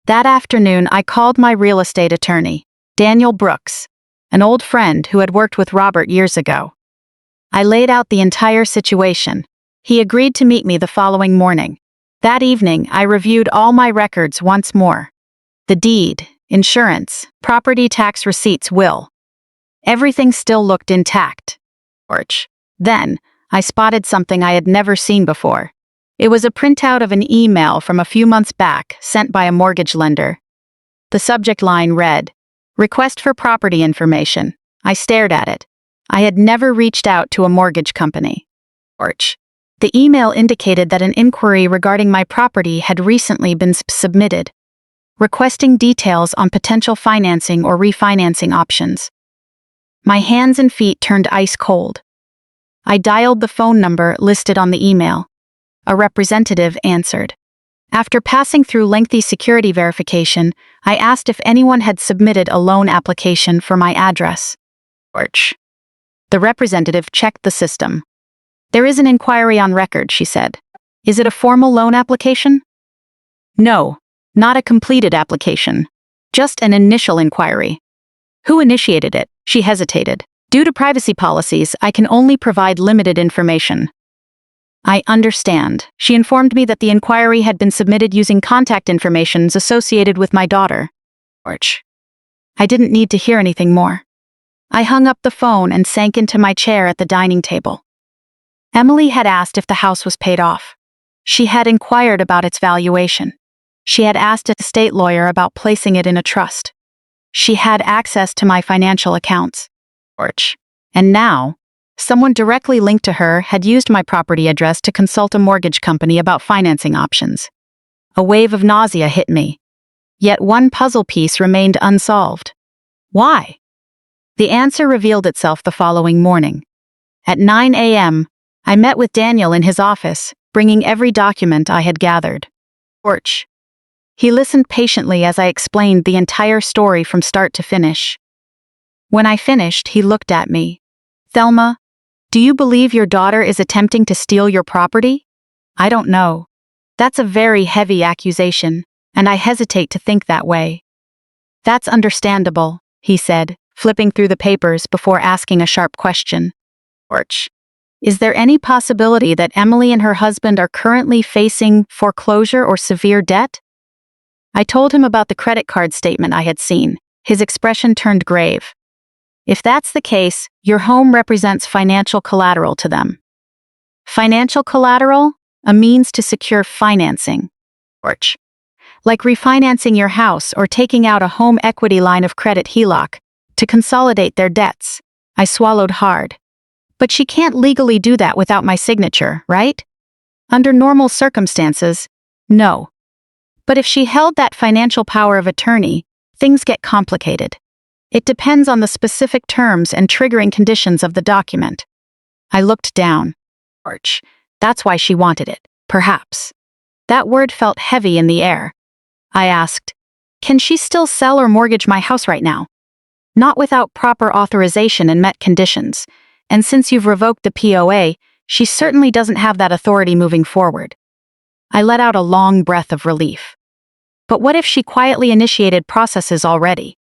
That afternoon, I called my real estate attorney, Daniel Brooks, an old friend who had worked with Robert years ago. I laid out the entire situation. He agreed to meet me the following morning. That evening, I reviewed all my records once more. The deed, insurance, property tax receipts, will. Everything still looked intact. Then, I spotted something I had never seen before. It was a printout of an email from a few months back sent by a mortgage lender. The subject line read, "Request for property information." I stared at it. I had never reached out to a mortgage company. The email indicated that an inquiry regarding my property had recently been submitted, requesting details on potential financing or refinancing options. My hands and feet turned ice cold. I dialed the phone number listed on the email. A representative answered. After passing through lengthy security verification, I asked if anyone had submitted a loan application for my address. The representative checked the system. There is an inquiry on record, she said. Is it a formal loan application? No, not a completed application. Just an initial inquiry. Who initiated it? She hesitated. Due to privacy policies, I can only provide limited information. I understand. She informed me that the inquiry had been submitted using contact information associated with my daughter. I didn't need to hear anything more. I hung up the phone and sank into my chair at the dining table. Emily had asked if the house was paid off. She had inquired about its valuation. She had asked a estate lawyer about placing it in a trust. She had access to my financial accounts. And now, someone directly linked to her had used my property address to consult a mortgage company about financing options. A wave of nausea hit me. Yet one puzzle piece remained unsolved. Why? The answer revealed itself the following morning. At 9 a.m., I met with Daniel in his office, bringing every document I had gathered. He listened patiently as I explained the entire story from start to finish. When I finished, he looked at me. Thelma, do you believe your daughter is attempting to steal your property? I don't know. That's a very heavy accusation, and I hesitate to think that way. That's understandable, he said, flipping through the papers before asking a sharp question. Is there any possibility that Emily and her husband are currently facing foreclosure or severe debt? I told him about the credit card statement I had seen. His expression turned grave. If that's the case, your home represents financial collateral to them. Financial collateral? A means to secure financing. Like refinancing your house or taking out a home equity line of credit HELOC to consolidate their debts. I swallowed hard. But she can't legally do that without my signature, right? Under normal circumstances, no. But if she held that financial power of attorney, things get complicated. It depends on the specific terms and triggering conditions of the document. I looked down. Porch. That's why she wanted it. Perhaps. That word felt heavy in the air. I asked, can she still sell or mortgage my house right now? Not without proper authorization and met conditions. And since you've revoked the POA, she certainly doesn't have that authority moving forward. I let out a long breath of relief. But what if she quietly initiated processes already?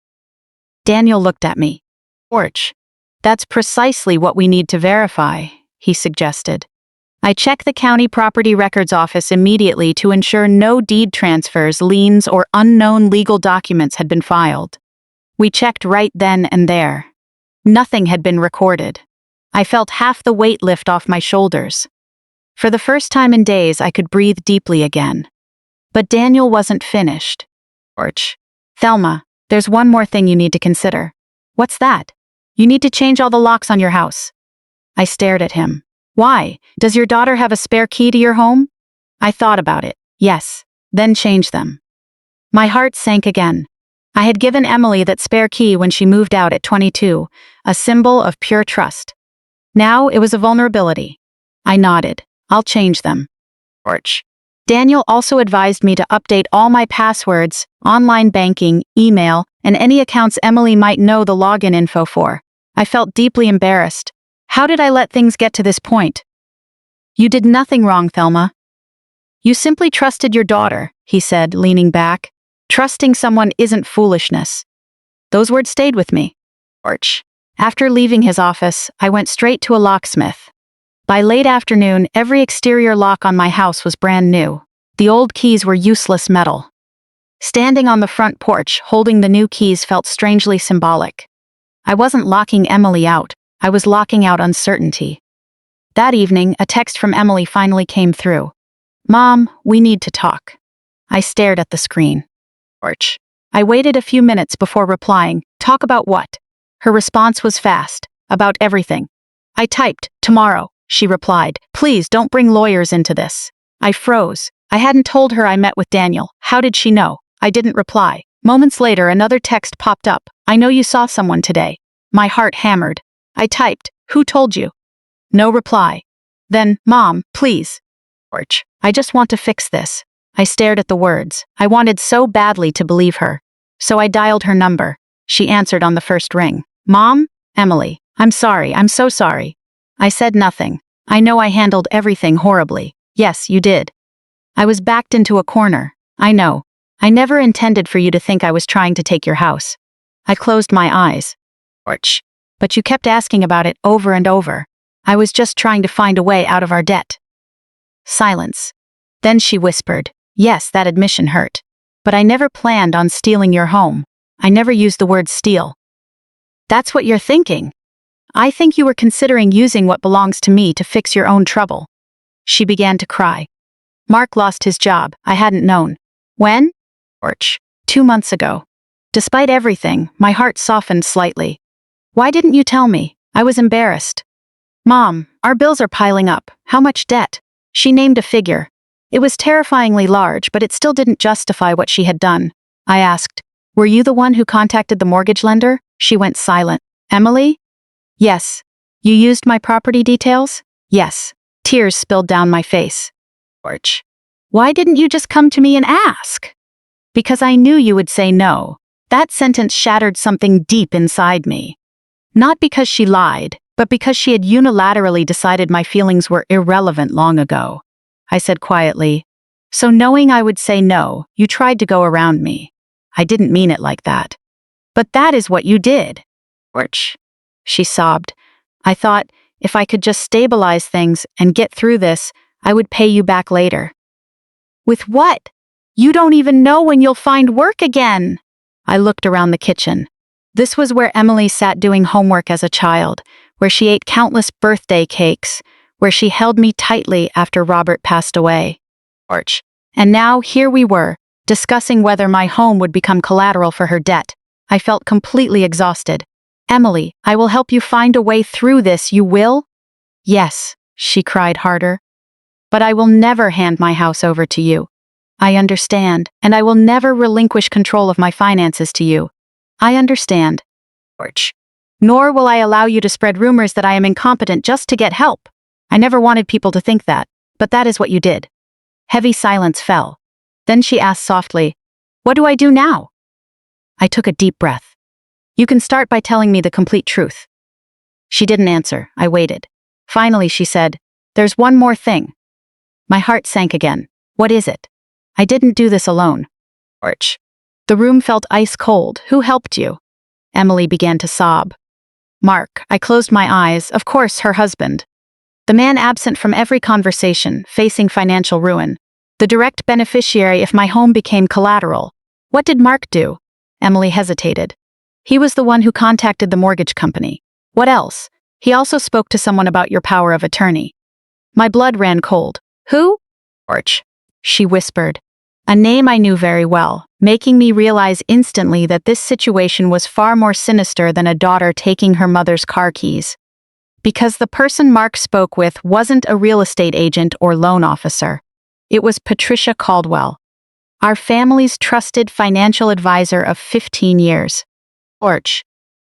Daniel looked at me. Porch. That's precisely what we need to verify, he suggested. I checked the county property records office immediately to ensure no deed transfers, liens, or unknown legal documents had been filed. We checked right then and there. Nothing had been recorded. I felt half the weight lift off my shoulders. For the first time in days, I could breathe deeply again. But Daniel wasn't finished. Porch. Thelma, there's one more thing you need to consider. What's that? You need to change all the locks on your house. I stared at him. Why? Does your daughter have a spare key to your home? I thought about it. Yes. Then change them. My heart sank again. I had given Emily that spare key when she moved out at 22, a symbol of pure trust. Now it was a vulnerability. I nodded. I'll change them. Porch. Daniel also advised me to update all my passwords, online banking, email, and any accounts Emily might know the login info for. I felt deeply embarrassed. How did I let things get to this point? You did nothing wrong, Thelma. You simply trusted your daughter, he said, leaning back. Trusting someone isn't foolishness. Those words stayed with me. Porch. After leaving his office, I went straight to a locksmith. By late afternoon, every exterior lock on my house was brand new. The old keys were useless metal. Standing on the front porch, holding the new keys felt strangely symbolic. I wasn't locking Emily out. I was locking out uncertainty. That evening, a text from Emily finally came through. Mom, we need to talk. I stared at the screen. Porch. I waited a few minutes before replying. Talk about what? Her response was fast. About everything. I typed, tomorrow. She replied, please don't bring lawyers into this. I froze. I hadn't told her I met with Daniel. How did she know? I didn't reply. Moments later, another text popped up. I know you saw someone today. My heart hammered. I typed, who told you? No reply. Then, Mom, please. Porch. I just want to fix this. I stared at the words. I wanted so badly to believe her. So I dialed her number. She answered on the first ring. Mom? Emily. I'm sorry. I'm so sorry. I said nothing. I know I handled everything horribly. Yes, you did. I was backed into a corner. I know. I never intended for you to think I was trying to take your house. I closed my eyes. Porch. But you kept asking about it over and over. I was just trying to find a way out of our debt. Silence. Then she whispered, yes, that admission hurt. But I never planned on stealing your home. I never used the word steal. That's what you're thinking. I think you were considering using what belongs to me to fix your own trouble. She began to cry. Mark lost his job. I hadn't known. When? Porch. 2 months ago. Despite everything, my heart softened slightly. Why didn't you tell me? I was embarrassed. Mom, our bills are piling up. How much debt? She named a figure. It was terrifyingly large, but it still didn't justify what she had done. I asked, were you the one who contacted the mortgage lender? She went silent. Emily? Yes. You used my property details? Yes. Tears spilled down my face. Porch. Why didn't you just come to me and ask? Because I knew you would say no. That sentence shattered something deep inside me. Not because she lied, but because she had unilaterally decided my feelings were irrelevant long ago. I said quietly, so knowing I would say no, you tried to go around me. I didn't mean it like that. But that is what you did. Porch. She sobbed. I thought, if I could just stabilize things and get through this, I would pay you back later. With what? You don't even know when you'll find work again. I looked around the kitchen. This was where Emily sat doing homework as a child, where she ate countless birthday cakes, where she held me tightly after Robert passed away. Porch. And now here we were, discussing whether my home would become collateral for her debt. I felt completely exhausted. Emily, I will help you find a way through this, you will? Yes, she cried harder. But I will never hand my house over to you. I understand, and I will never relinquish control of my finances to you. I understand. Porch. Nor will I allow you to spread rumors that I am incompetent just to get help. I never wanted people to think that, but that is what you did. Heavy silence fell. Then she asked softly, "What do I do now?" I took a deep breath. "You can start by telling me the complete truth." She didn't answer. I waited. Finally, she said, "There's one more thing." My heart sank again. "What is it?" "I didn't do this alone." Orch. The room felt ice cold. "Who helped you?" Emily began to sob. "Mark." I closed my eyes. Of course, her husband. The man absent from every conversation, facing financial ruin. The direct beneficiary if my home became collateral. What did Mark do? Emily hesitated. He was the one who contacted the mortgage company. What else? He also spoke to someone about your power of attorney. My blood ran cold. Who? Orch. She whispered. A name I knew very well, making me realize instantly that this situation was far more sinister than a daughter taking her mother's car keys. Because the person Mark spoke with wasn't a real estate agent or loan officer. It was Patricia Caldwell, our family's trusted financial advisor of 15 years. Orch.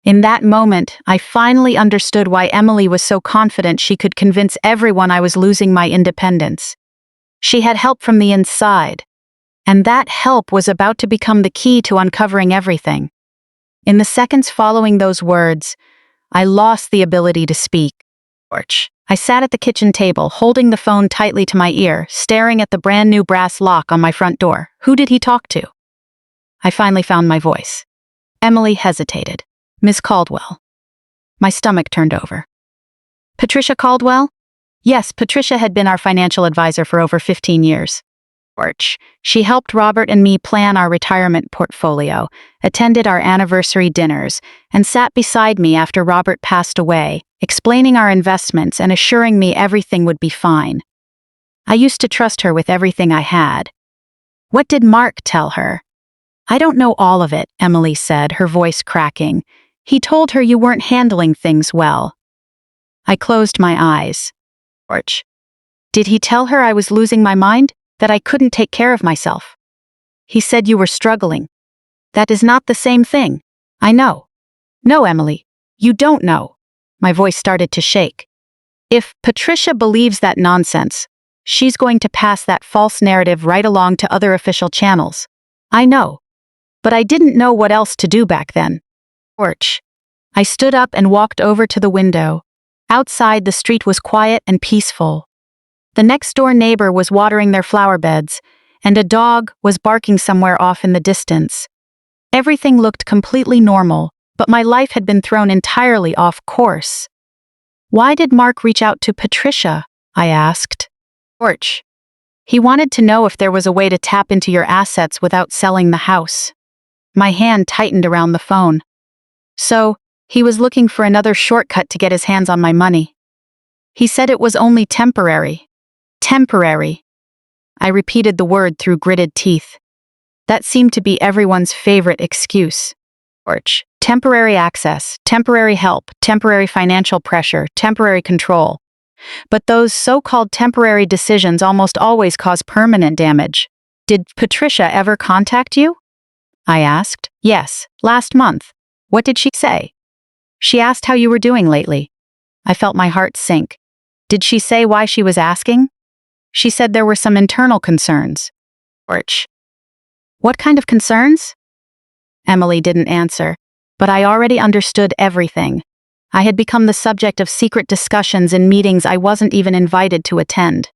In that moment, I finally understood why Emily was so confident she could convince everyone I was losing my independence. She had help from the inside, and that help was about to become the key to uncovering everything. In the seconds following those words, I lost the ability to speak. Orch. I sat at the kitchen table, holding the phone tightly to my ear, staring at the brand new brass lock on my front door. Who did he talk to? I finally found my voice. Emily hesitated. Miss Caldwell. My stomach turned over. Patricia Caldwell? Yes, Patricia had been our financial advisor for over 15 years. Orch. She helped Robert and me plan our retirement portfolio, attended our anniversary dinners, and sat beside me after Robert passed away, explaining our investments and assuring me everything would be fine. I used to trust her with everything I had. What did Mark tell her? I don't know all of it, Emily said, her voice cracking. He told her you weren't handling things well. I closed my eyes. Orch. Did he tell her I was losing my mind? That I couldn't take care of myself? He said you were struggling. That is not the same thing. I know. No, Emily, you don't know. My voice started to shake. If Patricia believes that nonsense, she's going to pass that false narrative right along to other official channels. I know. But I didn't know what else to do back then. Orch. I stood up and walked over to the window. Outside, the street was quiet and peaceful. The next-door neighbor was watering their flower beds, and a dog was barking somewhere off in the distance. Everything looked completely normal, but my life had been thrown entirely off course. Why did Mark reach out to Patricia? I asked. Orch. He wanted to know if there was a way to tap into your assets without selling the house. My hand tightened around the phone. So, he was looking for another shortcut to get his hands on my money. He said it was only temporary. Temporary. I repeated the word through gritted teeth. That seemed to be everyone's favorite excuse. Orch. Temporary access, temporary help, temporary financial pressure, temporary control. But those so-called temporary decisions almost always cause permanent damage. Did Patricia ever contact you? I asked. Yes, last month. What did she say? She asked how you were doing lately. I felt my heart sink. Did she say why she was asking? She said there were some internal concerns. Orch. What kind of concerns? Emily didn't answer, but I already understood everything. I had become the subject of secret discussions in meetings I wasn't even invited to attend.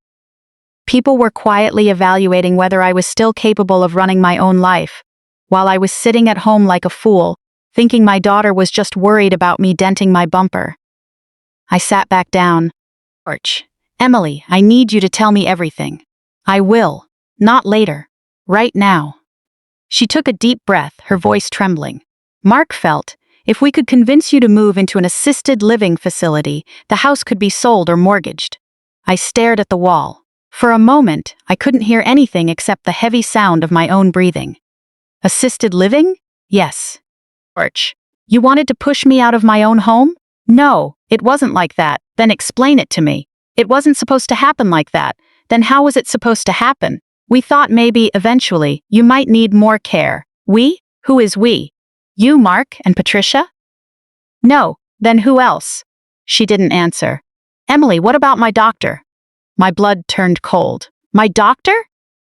People were quietly evaluating whether I was still capable of running my own life, while I was sitting at home like a fool, thinking my daughter was just worried about me denting my bumper. I sat back down. Orch. Emily, I need you to tell me everything. I will. Not later. Right now. She took a deep breath, her voice trembling. Mark felt, if we could convince you to move into an assisted living facility, the house could be sold or mortgaged. I stared at the wall. For a moment, I couldn't hear anything except the heavy sound of my own breathing. Assisted living? Yes. Orch. You wanted to push me out of my own home? No, it wasn't like that. Then explain it to me. It wasn't supposed to happen like that. Then how was it supposed to happen? We thought maybe, eventually, you might need more care. We? Who is we? You, Mark, and Patricia? No, then who else? She didn't answer. Emily, what about my doctor? My blood turned cold. My doctor?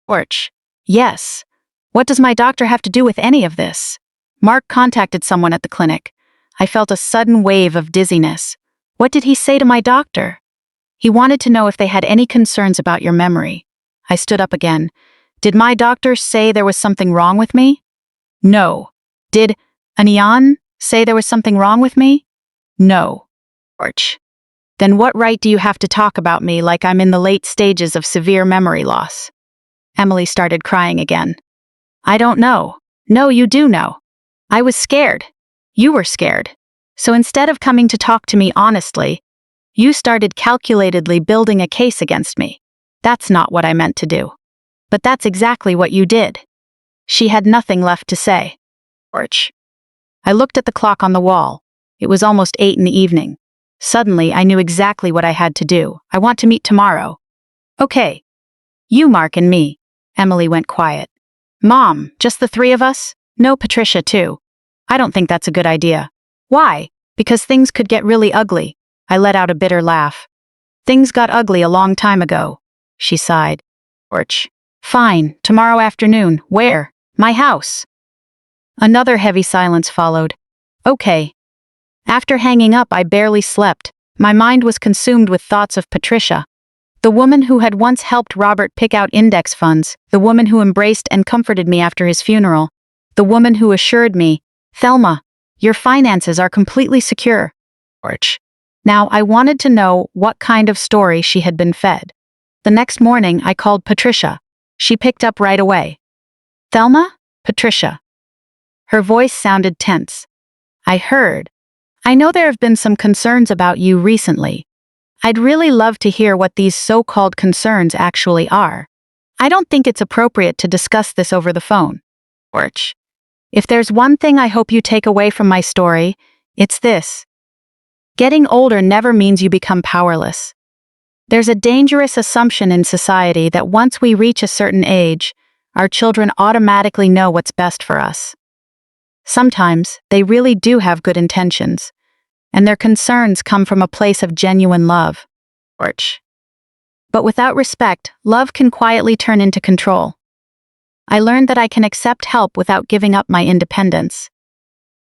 Orch. Yes. What does my doctor have to do with any of this? Mark contacted someone at the clinic. I felt a sudden wave of dizziness. What did he say to my doctor? He wanted to know if they had any concerns about your memory. I stood up again. Did my doctor say there was something wrong with me? No. Did Anian say there was something wrong with me? No. Orch. Then what right do you have to talk about me like I'm in the late stages of severe memory loss? Emily started crying again. I don't know. No, you do know. I was scared. You were scared. So instead of coming to talk to me honestly, you started calculatedly building a case against me. That's not what I meant to do. But that's exactly what you did. She had nothing left to say. Orch. I looked at the clock on the wall. It was almost 8 in the evening. Suddenly, I knew exactly what I had to do. I want to meet tomorrow. Okay. You, Mark, and me. Emily went quiet. Mom, just the three of us? No, Patricia, too. I don't think that's a good idea. Why? Because things could get really ugly. I let out a bitter laugh. Things got ugly a long time ago. She sighed. Orch. Fine, tomorrow afternoon. Where? My house. Another heavy silence followed. Okay. After hanging up, I barely slept. My mind was consumed with thoughts of Patricia. The woman who had once helped Robert pick out index funds, the woman who embraced and comforted me after his funeral, the woman who assured me, Thelma, your finances are completely secure. Orch. Now, I wanted to know what kind of story she had been fed. The next morning, I called Patricia. She picked up right away. Thelma? Patricia. Her voice sounded tense. I heard. I know there have been some concerns about you recently. I'd really love to hear what these so-called concerns actually are. I don't think it's appropriate to discuss this over the phone. Orch. If there's one thing I hope you take away from my story, it's this. Getting older never means you become powerless. There's a dangerous assumption in society that once we reach a certain age, our children automatically know what's best for us. Sometimes they really do have good intentions, and their concerns come from a place of genuine love. Orch. But without respect, love can quietly turn into control. I learned that I can accept help without giving up my independence.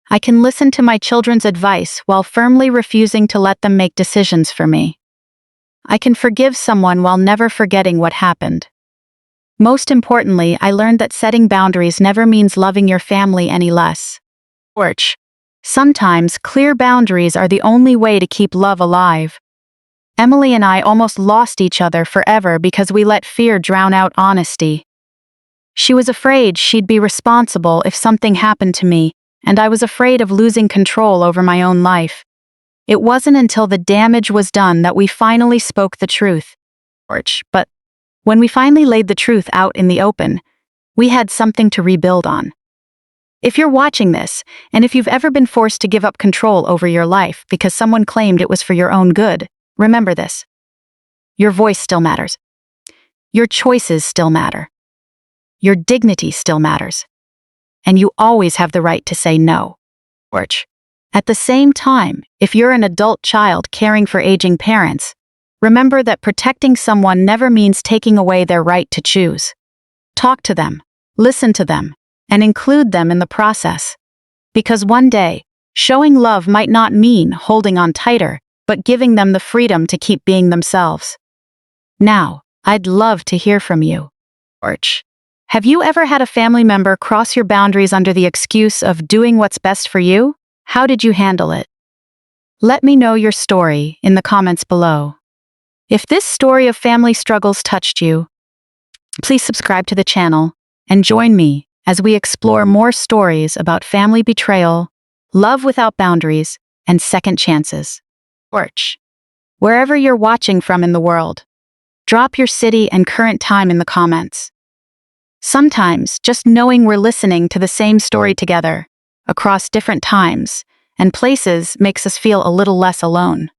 I can listen to my children's advice while firmly refusing to let them make decisions for me. I can forgive someone while never forgetting what happened. Most importantly, I learned that setting boundaries never means loving your family any less. Orch. Sometimes clear boundaries are the only way to keep love alive. Emily and I almost lost each other forever because we let fear drown out honesty. She was afraid she'd be responsible if something happened to me, and I was afraid of losing control over my own life. It wasn't until the damage was done that we finally spoke the truth. But when we finally laid the truth out in the open, we had something to rebuild on. If you're watching this, and if you've ever been forced to give up control over your life because someone claimed it was for your own good, remember this. Your voice still matters. Your choices still matter. Your dignity still matters. And you always have the right to say no. At the same time, if you're an adult child caring for aging parents, remember that protecting someone never means taking away their right to choose. Talk to them, listen to them, and include them in the process. Because one day, showing love might not mean holding on tighter, but giving them the freedom to keep being themselves. Now, I'd love to hear from you. Have you ever had a family member cross your boundaries under the excuse of doing what's best for you? How did you handle it? Let me know your story in the comments below. If this story of family struggles touched you, please subscribe to the channel and join me as we explore more stories about family betrayal, love without boundaries, and second chances. Wherever you're watching from in the world, drop your city and current time in the comments. Sometimes, just knowing we're listening to the same story together, across different times and places, makes us feel a little less alone.